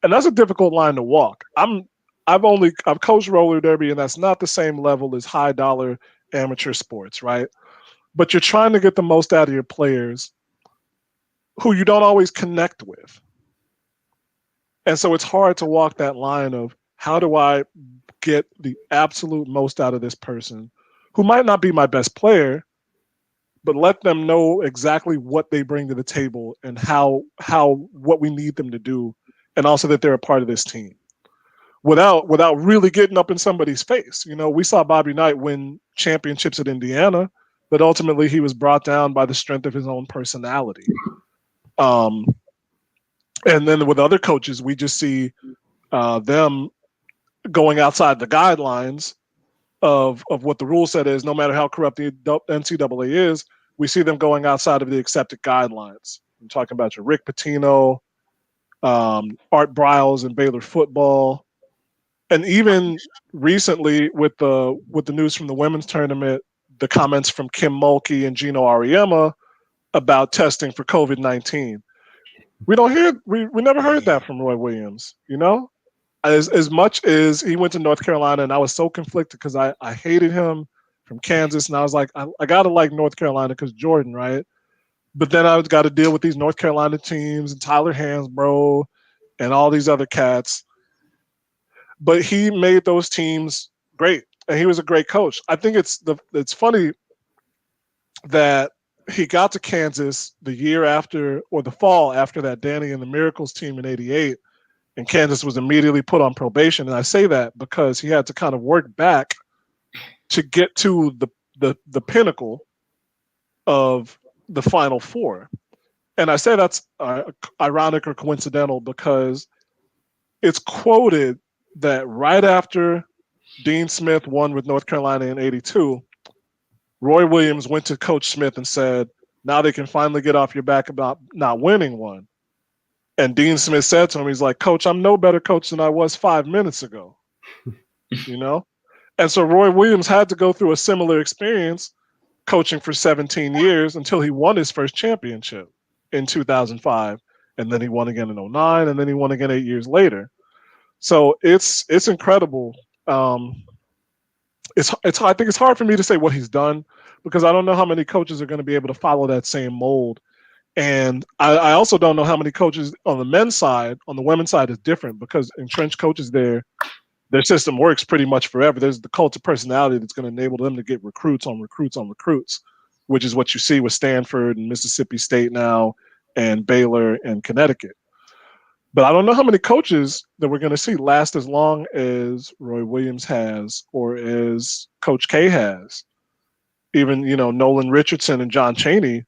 And that's a difficult line to walk. I've coached roller derby, and that's not the same level as high dollar amateur sports, right? But you're trying to get the most out of your players who you don't always connect with. And so it's hard to walk that line of how do I get the absolute most out of this person who might not be my best player, but let them know exactly what they bring to the table and how what we need them to do, and also that they're a part of this team without really getting up in somebody's face. We saw Bobby Knight win championships at Indiana, but ultimately he was brought down by the strength of his own personality. And then with other coaches, we just see them going outside the guidelines of what the rule set is. No matter how corrupt the NCAA is, we see them going outside of the accepted guidelines. I'm talking about your Rick Pitino, Art Briles in Baylor football, and even recently with the news from the women's tournament, the comments from Kim Mulkey and Gino Auriemma about testing for COVID-19. We never heard that from Roy Williams, as much as he went to North Carolina, and I was so conflicted because I hated him from Kansas, and I was like, I gotta like North Carolina because Jordan, right? But then I got to deal with these North Carolina teams and Tyler Hansbrough and all these other cats. But he made those teams great, and he was a great coach. I think it's funny that he got to Kansas the year after, or the fall after that Danny and the Miracles team in '88, and Kansas was immediately put on probation. And I say that because he had to kind of work back to get to the pinnacle of the Final Four. And I say that's ironic or coincidental because it's quoted that right after Dean Smith won with North Carolina in '82, Roy Williams went to Coach Smith and said, now they can finally get off your back about not winning one. And Dean Smith said to him, he's like, Coach, I'm no better coach than I was 5 minutes ago. And so Roy Williams had to go through a similar experience coaching for 17 years until he won his first championship in 2005. And then he won again in 2009, and then he won again 8 years later. So it's incredible. I think it's hard for me to say what he's done because I don't know how many coaches are going to be able to follow that same mold. And I also don't know how many coaches on the men's side, on the women's side is different because entrenched coaches their system works pretty much forever. There's the cult of personality that's going to enable them to get recruits on recruits on recruits, which is what you see with Stanford and Mississippi State now and Baylor and Connecticut. But I don't know how many coaches that we're going to see last as long as Roy Williams has or as Coach K has. Even, Nolan Richardson and John Chaney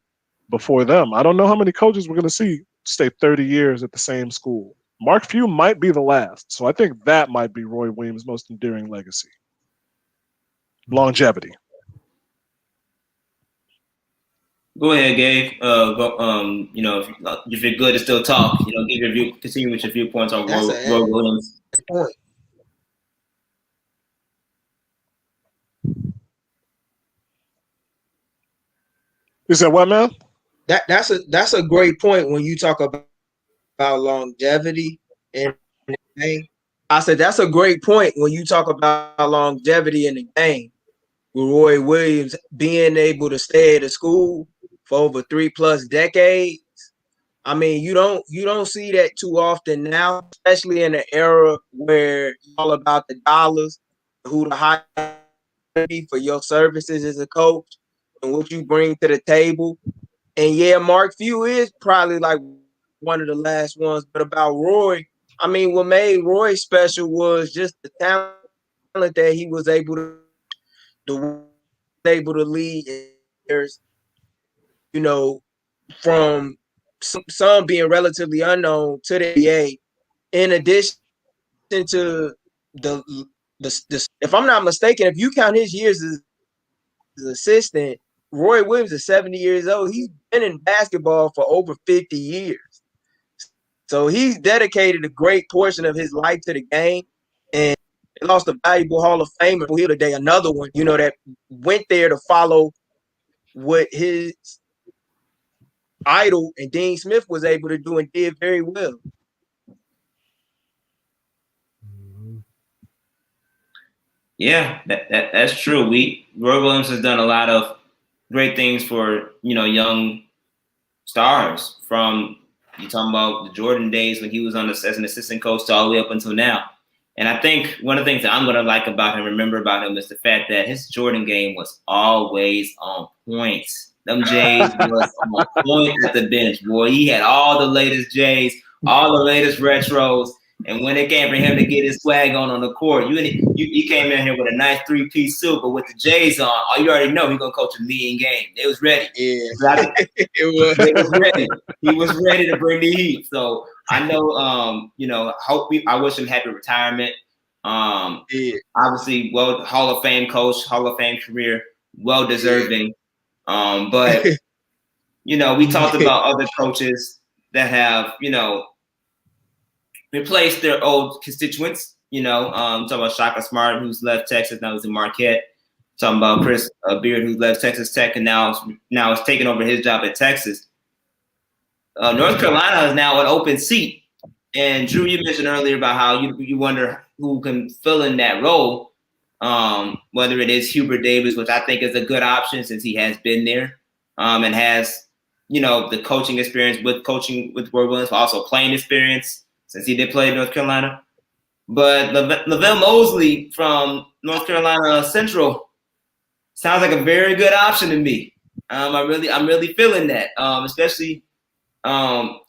before them. I don't know how many coaches we're going to see stay 30 years at the same school. Mark Few might be the last. So I think that might be Roy Williams' most enduring legacy. Longevity. Go ahead, Gabe. If you're good to still talk, give your view, continue with your viewpoints on That's Roy Williams. Point. You said what, man? That's a great point when you talk about longevity in the game. I said that's a great point when you talk about longevity in the game. With Roy Williams being able to stay at a school for over 3+ decades. I mean, you don't see that too often now, especially in an era where it's all about the dollars, who the hire for your services as a coach and what you bring to the table. And yeah, Mark Few is probably like one of the last ones. But about Roy, I mean, what made Roy special was just the talent that he was able to lead. You know, from some being relatively unknown to the NBA. In addition to the if I'm not mistaken, if you count his years as assistant, Roy Williams is 70 years old. He's been in basketball for over 50 years. So he's dedicated a great portion of his life to the game. And they lost a valuable Hall of Famer here today, another one, that went there to follow what his idol and Dean Smith was able to do and did very well. Yeah, that's true. Roy Williams has done a lot of great things for young stars. From you talking about the Jordan days when he was as an assistant coach to all the way up until now. And I think one of the things that I'm gonna like about him, remember about him, is the fact that his Jordan game was always on point. Them J's was on point at the bench, boy. He had all the latest J's, all the latest retros. And when it came for him to get his swag on the court, you came in here with a nice 3-piece suit, but with the J's on, you already know he's gonna coach a mean game. They was ready. Yeah, He was ready. He was ready to bring the heat. So I know, I wish him happy retirement. Obviously, Hall of Fame coach, Hall of Fame career, well deserving. But we talked about other coaches that have replaced their old constituents. Talking about Shaka Smart, who's left Texas, now he's in Marquette. Talking about Chris Beard, who left Texas Tech and now is taking over his job at Texas. North Carolina is now an open seat. And Drew, you mentioned earlier about how you wonder who can fill in that role, whether it is Hubert Davis, which I think is a good option since he has been there and has, the coaching experience with Roy Williams, but also playing experience since he did play in North Carolina. But LaVelle Mosley from North Carolina Central sounds like a very good option to me. I'm really feeling that, especially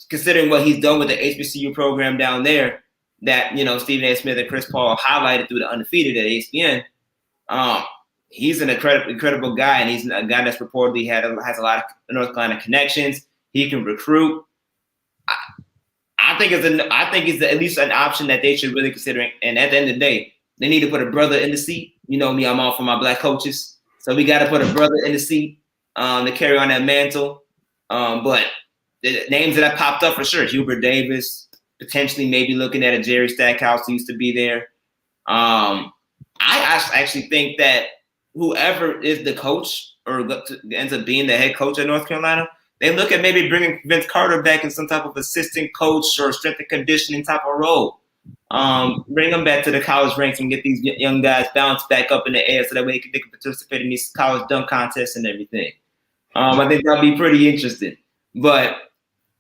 considering what he's done with the HBCU program down there. That Stephen A. Smith and Chris Paul highlighted through the Undefeated at ESPN. He's an incredible guy, and he's a guy that's reportedly has a lot of North Carolina connections. He can recruit. I think it's at least an option that they should really consider. And at the end of the day, they need to put a brother in the seat. You know me, I'm all for my black coaches. So we got to put a brother in the seat to carry on that mantle. But the names that have popped up for sure, Hubert Davis, potentially maybe looking at a Jerry Stackhouse who used to be there. I actually think that whoever is the coach or ends up being the head coach at North Carolina, they look at maybe bringing Vince Carter back in some type of assistant coach or strength and conditioning type of role. Bring them back to the college ranks and get these young guys bounced back up in the air so that way they can participate in these college dunk contests and everything. I think that'll be pretty interesting. But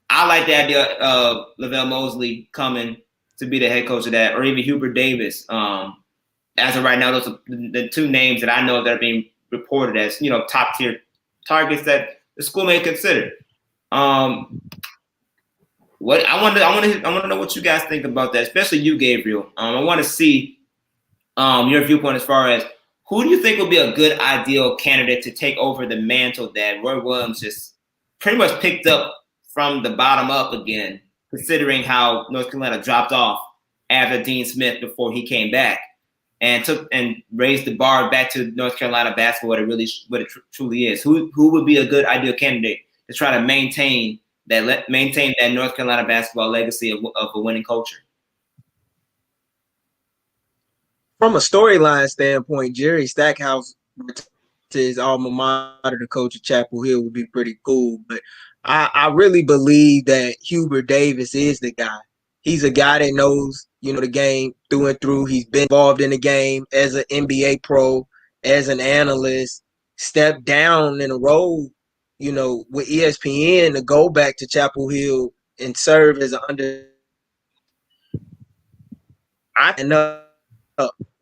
I like the idea of LaVelle Mosley coming to be the head coach of that, or even Hubert Davis. As of right now, those are the two names that I know that are being reported as top tier targets that the school may consider. What I want to know what you guys think about that, especially you, Gabriel. I want to see your viewpoint as far as who do you think would be a good ideal candidate to take over the mantle that Roy Williams just pretty much picked up from the bottom up again, considering how North Carolina dropped off after Dean Smith before he came back. and raised the bar back to North Carolina basketball what it truly is? Who would be a good ideal candidate to try to maintain that North Carolina basketball legacy of a winning culture? From a storyline standpoint, Jerry Stackhouse to his alma mater to coach at Chapel Hill would be pretty cool. But I really believe that Hubert Davis is the guy. He's a guy that knows, the game through and through. He's been involved in the game as an NBA pro, as an analyst, stepped down in a role, with ESPN to go back to Chapel Hill and serve as an under. I know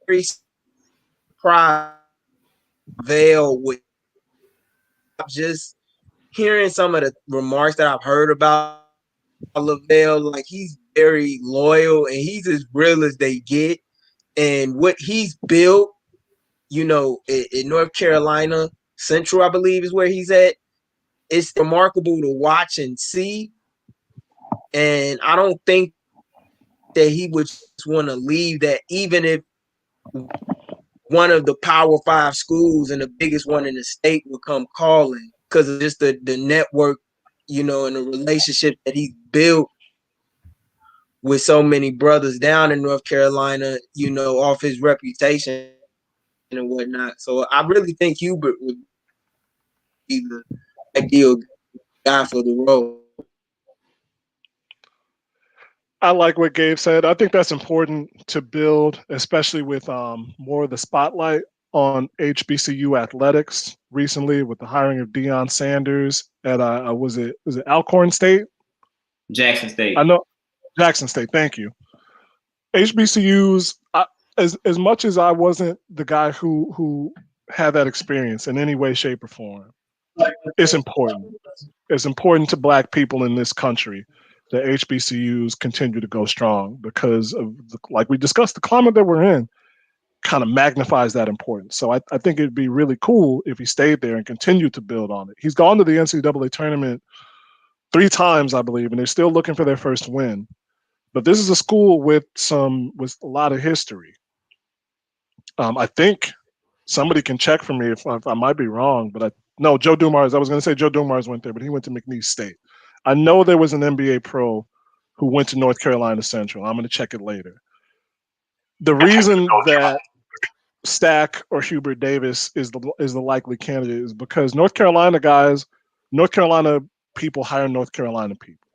very surprised with just hearing some of the remarks that I've heard about LaVelle. Like, he's very loyal and he's as real as they get. And what he's built, in North Carolina Central, I believe is where he's at. It's remarkable to watch and see. And I don't think that he would just want to leave that, even if one of the Power 5 schools and the biggest one in the state would come calling, because of just the network, and the relationship that he built with so many brothers down in North Carolina, off his reputation and whatnot. So I really think Hubert would be the ideal guy for the role. I like what Gabe said. I think that's important to build, especially with more of the spotlight on HBCU athletics recently with the hiring of Deion Sanders at was it Alcorn State? Jackson State. I know Jackson State. Thank you. HBCUs. As much as I wasn't the guy who had that experience in any way, shape, or form, it's important. It's important to Black people in this country that HBCUs continue to go strong because of, like we discussed, the climate that we're in kind of magnifies that importance. So I think it'd be really cool if he stayed there and continued to build on it. He's gone to the NCAA tournament 3 times, I believe, and they're still looking for their first win. But this is a school with a lot of history. I think somebody can check for me if I might be wrong, but no, Joe Dumars. I was going to say Joe Dumars went there, but he went to McNeese State. I know there was an NBA pro who went to North Carolina Central. I'm going to check it later. The reason that Stack or Hubert Davis is the likely candidate is because North Carolina people hire North Carolina people.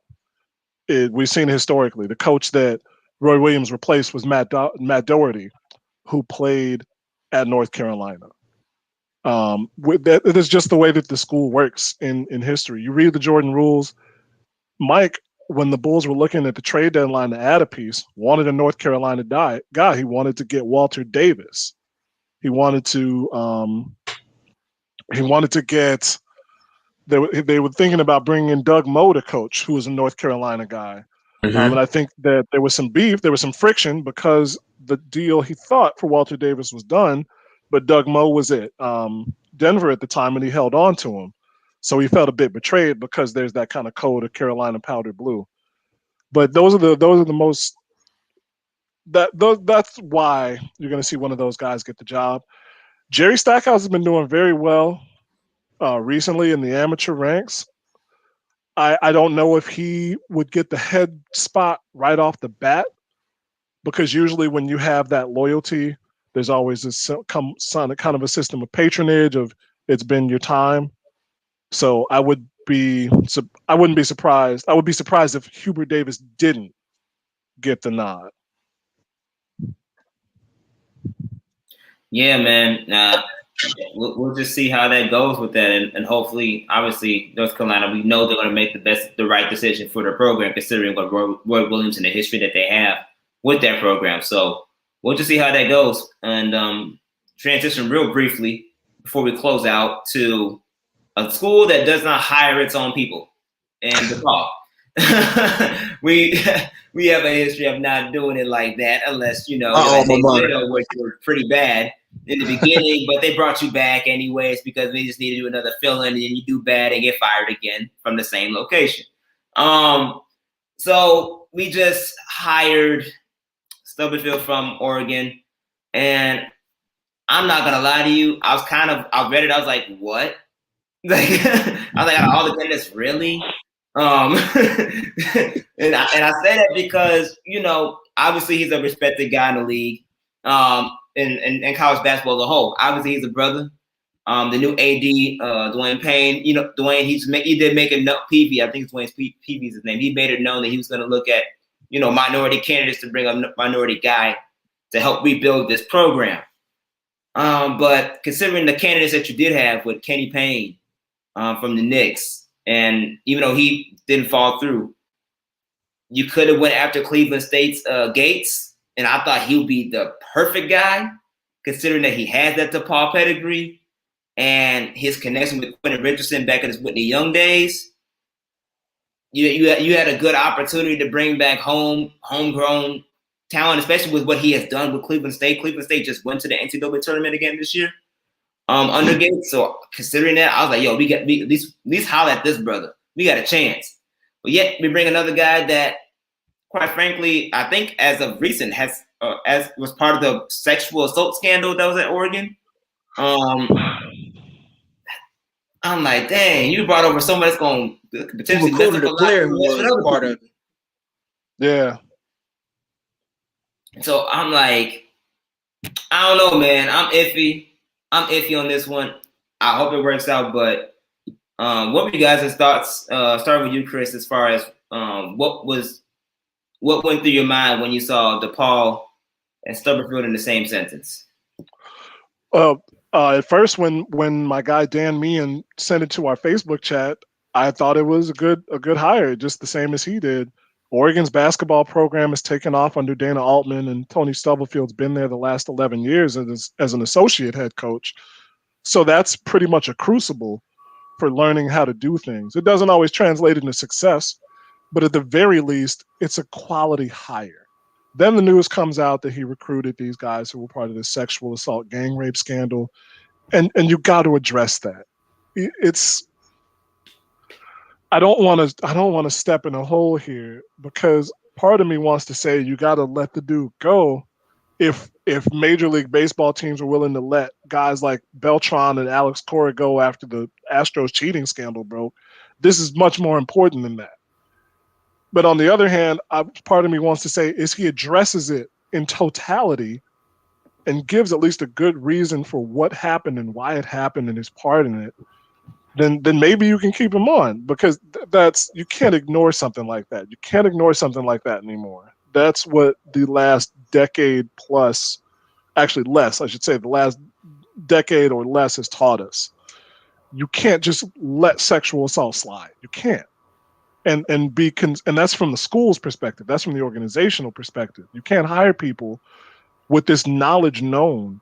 We've seen historically. The coach that Roy Williams replaced was Matt Doherty, who played at North Carolina. It is just the way that the school works in history. You read the Jordan rules. Mike, when the Bulls were looking at the trade deadline to add a piece, wanted a North Carolina guy. He wanted to get Walter Davis. He wanted to get. They were thinking about bringing in Doug Moe to coach, who was a North Carolina guy. Mm-hmm. And I think that there was some beef, there was some friction because the deal he thought for Walter Davis was done, but Doug Moe was at Denver at the time, and he held on to him. So he felt a bit betrayed because there's that kind of code of Carolina powder blue. But those are the most that's why you're going to see one of those guys get the job. Jerry Stackhouse has been doing very well recently in the amateur ranks. I don't know if he would get the head spot right off the bat, because usually when you have that loyalty, there's always this kind of a system of patronage of it's been your time. So I wouldn't be surprised. I would be surprised if Hubert Davis didn't get the nod. Yeah, man. We'll just see how that goes with that, and hopefully, obviously, North Carolina, we know they're going to make the right decision for their program, considering what Roy Williams and the history that they have with that program. So we'll just see how that goes, and transition real briefly before we close out to a school that does not hire its own people, and DePaul. we have a history of not doing it like that, unless they were pretty bad in the beginning, but they brought you back anyways because they just need to do another fill-in, and then you do bad and get fired again from the same location. So we just hired Stubblefield from Oregon, And I'm not gonna lie to you, I read it, I was like, what? Like I was like, out of all the candidates, really? And I say that because, you know, obviously he's a respected guy in the league, and college basketball as a whole. Obviously he's a brother. The new AD, Dwayne Payne, you know, Dwayne, he did make it known, PV, I think it's Dwayne's PV's his name. He made it known that he was going to look at, you know, minority candidates to bring a minority guy to help rebuild this program. But considering the candidates that you did have with Kenny Payne from the Knicks, and even though he didn't fall through, you could have went after Cleveland State's Gates, and I thought he would be the perfect guy, considering that he has that DePaul pedigree and his connection with Quentin Richardson back in his Whitney Young days. You had a good opportunity to bring back homegrown talent, especially with what he has done with Cleveland State. Cleveland State just went to the NCAA tournament again this year under Gates. So considering that, I was like, yo, we at least holler at this brother. We got a chance. But yet we bring another guy that, quite frankly, I think as of recent has as was part of the sexual assault scandal that was at Oregon. I'm like, dang, you brought over someone that's going to potentially mess up a player who was part of it. Yeah. So I'm like, I don't know, man. I'm iffy on this one. I hope it works out. But what were you guys' thoughts? Starting with you, Chris, as far as what went through your mind when you saw DePaul and Stubberfield in the same sentence? At first, when my guy Dan Meehan sent it to our Facebook chat, I thought it was a good hire, just the same as he did. Oregon's basketball program has taken off under Dana Altman, and Tony Stubblefield's been there the last 11 years as an associate head coach. So that's pretty much a crucible for learning how to do things. It doesn't always translate into success, but at the very least, it's a quality hire. Then the news comes out that he recruited these guys who were part of this sexual assault gang rape scandal. And you got to address that. I don't want to step in a hole here, because part of me wants to say you got to let the dude go. If Major League Baseball teams are willing to let guys like Beltran and Alex Cora go after the Astros cheating scandal broke, this is much more important than that. But on the other hand, part of me wants to say is he addresses it in totality and gives at least a good reason for what happened and why it happened and his part in it, then maybe you can keep him on, because you can't ignore something like that. You can't ignore something like that anymore. That's what the last decade plus, actually less, I should say, the last decade or less has taught us. You can't just let sexual assault slide. You can't. And that's from the school's perspective. That's from the organizational perspective. You can't hire people with this knowledge known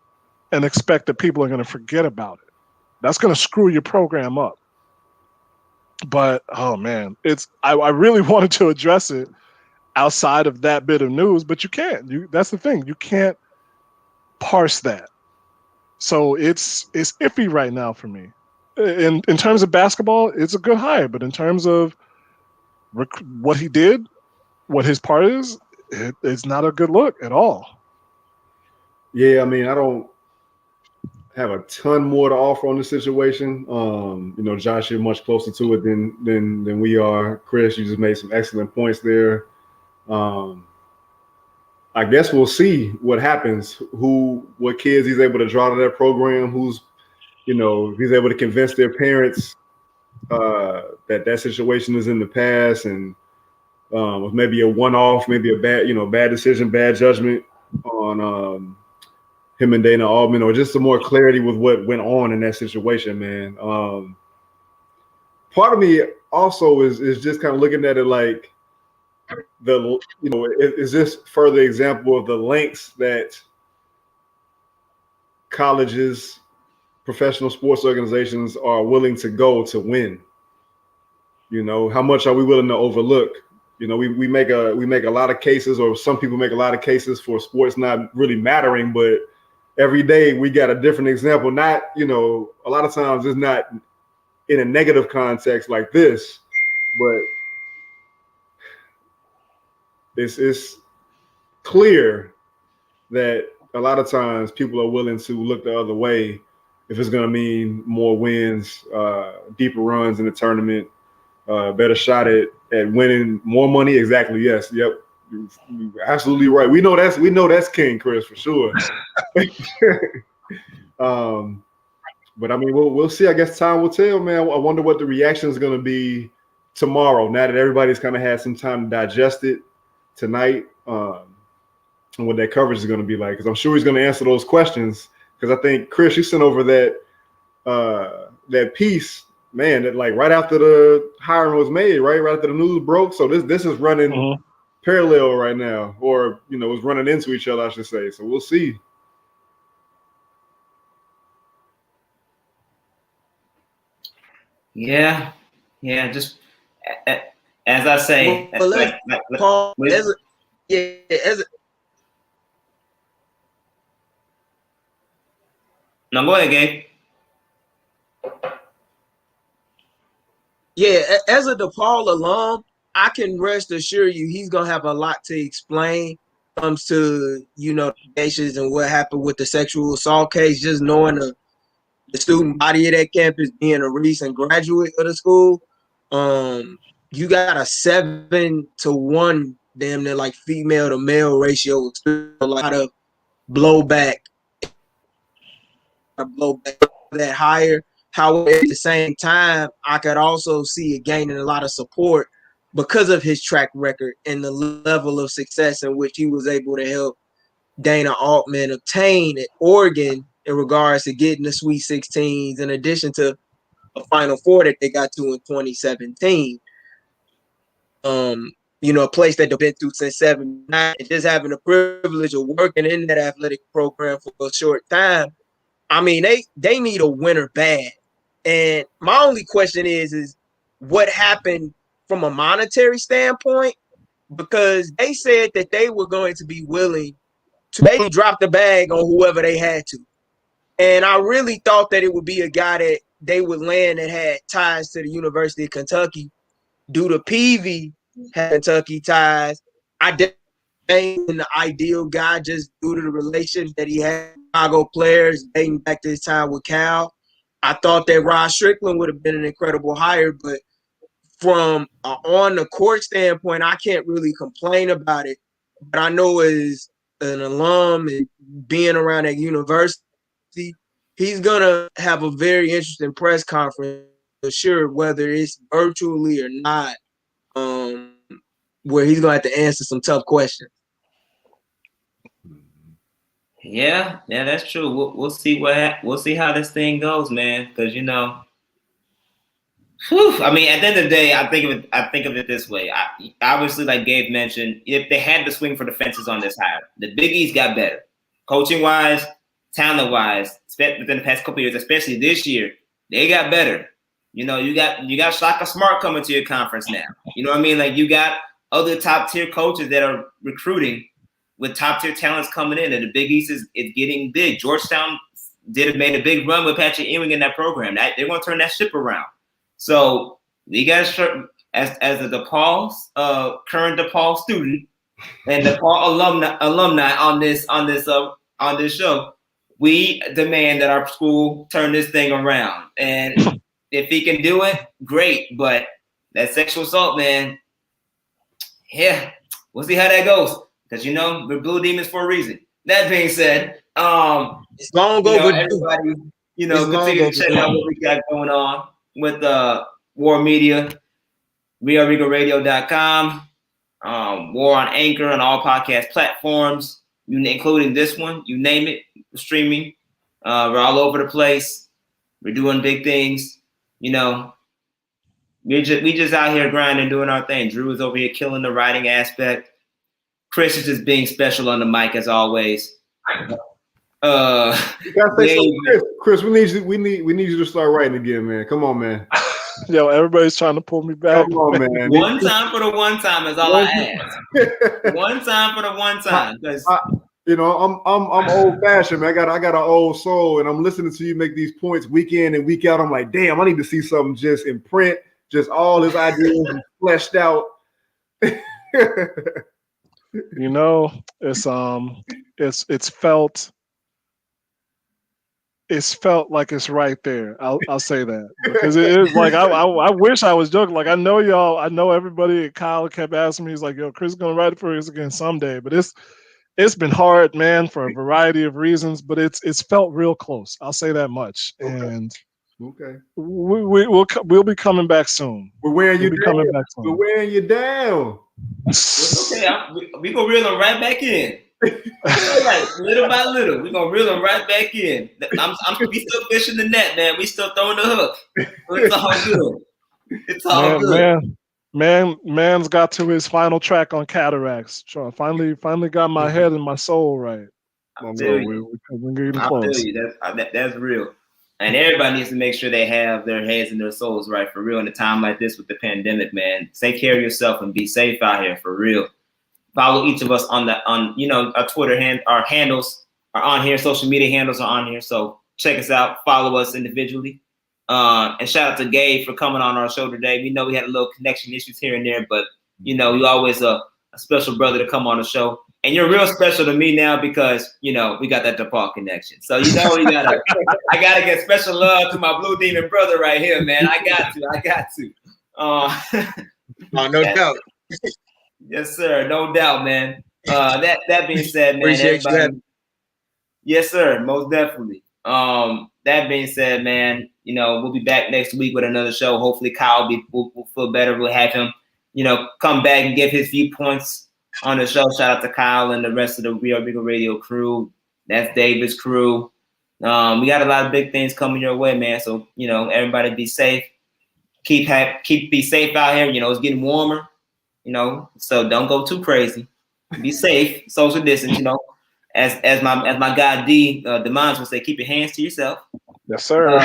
and expect that people are going to forget about it. That's going to screw your program up. But, oh man, I really wanted to address it outside of that bit of news, but you can't. That's the thing. You can't parse that. So it's iffy right now for me. In terms of basketball, it's a good hire, but in terms of what he did, what his part is, it's not a good look at all. Yeah, I mean, I don't have a ton more to offer on the situation. Josh, you're much closer to it than we are. Chris, you just made some excellent points there. I guess we'll see what happens. What kids he's able to draw to that program. If he's able to convince their parents that situation is in the past, and was maybe a one-off, maybe a bad decision, bad judgment on him and Dana Altman, or just some more clarity with what went on in that situation, man. Part of me also is just kind of looking at it like is this further example of the lengths that colleges, professional sports organizations are willing to go to win? How much are we willing to overlook? We make a lot of cases, or some people make a lot of cases for sports not really mattering, but every day we got a different example. Not, a lot of times it's not in a negative context like this, but it's clear that a lot of times people are willing to look the other way if it's going to mean more wins, deeper runs in the tournament, better shot at winning more money. Exactly. Yes. Yep. You're absolutely right. We know that's King Chris for sure. But I mean, we'll see. I guess time will tell, man. I wonder what the reaction is going to be tomorrow. Now that everybody's kind of had some time to digest it tonight, and what that coverage is going to be like. Because I'm sure he's going to answer those questions. Because I think Chris, you sent over that piece, man. That like right after the hiring was made, right after the news broke. So this is running parallel right now, or it's running into each other, I should say. So we'll see. Yeah. Just as I say, Paul, no, go ahead, Gabe. Yeah, as a DePaul alum, I can rest assure you he's gonna have a lot to explain when it comes to cases and what happened with the sexual assault case. Just knowing the student body of that campus, being a recent graduate of the school, you got a 7-to-1 damn near like female to male ratio. A lot of blowback that higher. However, at the same time, I could also see it gaining a lot of support because of his track record and the level of success in which he was able to help Dana Altman obtain at Oregon in regards to getting the Sweet 16s, in addition to a Final Four that they got to in 2017. A place that they've been through since '79, and just having the privilege of working in that athletic program for a short time. I mean, they need a winner bad. And my only question is what happened from a monetary standpoint? Because they said that they were going to be willing to maybe drop the bag on whoever they had to. And I really thought that it would be a guy that they would land that had ties to the University of Kentucky. Due to Peavy had Kentucky ties, I didn't think the ideal guy just due to the relationship that he had with Chicago players dating back to his time with Cal. I thought that Rod Strickland would have been an incredible hire, but from an on the court standpoint, I can't really complain about it. But I know as an alum and being around that university, he's gonna have a very interesting press conference, for sure, whether it's virtually or not, where he's gonna have to answer some tough questions. Yeah, that's true. We'll see we'll see how this thing goes, man. Because I mean, at the end of the day, I think of it this way. Obviously, like Gabe mentioned, if they had to swing for the fences on this hire, the Big East got better, coaching wise, talent wise, within the past couple of years, especially this year, they got better. You got Shaka Smart coming to your conference now. You know what I mean? Like you got other top tier coaches that are recruiting with top tier talents coming in, and the Big East is getting big. Georgetown made a big run with Patrick Ewing in that program. They're going to turn that ship around. So you guys, as a DePaul current DePaul student and DePaul alumni on this show, we demand that our school turn this thing around. And if he can do it, great. But that sexual assault, man, yeah, we'll see how that goes. Because we're Blue Demons for a reason. That being said, it's long over. Everybody, continue to check out what we got going on with WARR Media, RealRegalRadio.com, WARR on Anchor and all podcast platforms, including this one. You name it, streaming. We're all over the place. We're doing big things. We just out here grinding, doing our thing. Drew is over here killing the writing aspect. Chris is just being special on the mic as always. You gotta say something, Chris, we need you to start writing again, man. Come on, man. Yo, everybody's trying to pull me back. Come on, man. One time for the one time is all I ask. One time for the one time. I'm old fashioned, man. I got an old soul, and I'm listening to you make these points week in and week out. I'm like, damn, I need to see something just in print, just all his ideas fleshed out. You know, it's felt like it's right there. I'll say that because it is like I wish I was joking. Like I know y'all, I know everybody. Kyle kept asking me, he's like, "Yo, Chris is gonna write it for us again someday," but it's been hard, man, for a variety of reasons. But it's felt real close. I'll say that much. Okay. And Okay. we'll be coming back soon. We're wearing you We'll be down. coming back We're soon. wearing you down. It's okay. We gonna reel them right back in. All right, little by little, we gonna reel them right back in. We still fishing the net, man. We still throwing the hook. It's all good. It's all good. Man's got to his final track on Cataracts. So I finally got my head and my soul right. I So feel you. we're getting I feel close. you. That's real. And everybody needs to make sure they have their heads and their souls right for real in a time like this with the pandemic, man. Take care of yourself and be safe out here for real. Follow each of us on our Twitter our handles are on here, social media handles are on here. So check us out, follow us individually. And shout out to Gabe for coming on our show today. We know we had a little connection issues here and there, but you always a special brother to come on the show. And you're real special to me now because we got that DePaul connection. So I gotta get special love to my Blue Demon brother right here, man. I got to. No doubt. Yes, sir. No doubt, man. That being said, man, Appreciate everybody. Yes, sir. Most definitely. That being said, man, we'll be back next week with another show. Hopefully Kyle will feel better. We'll have him, come back and give his viewpoints on the show. Shout out to Kyle and the rest of the We Are Bigger Radio crew. That's David's crew. We got a lot of big things coming your way, man. So, everybody be safe. Be safe out here. It's getting warmer, so don't go too crazy. Be safe, social distance, as my guy Demons would say, keep your hands to yourself. Yes, sir.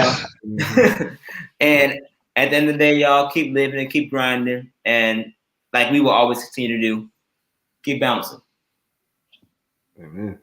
And at the end of the day, y'all keep living and keep grinding. And like we will always continue to do, keep bouncing. Amen.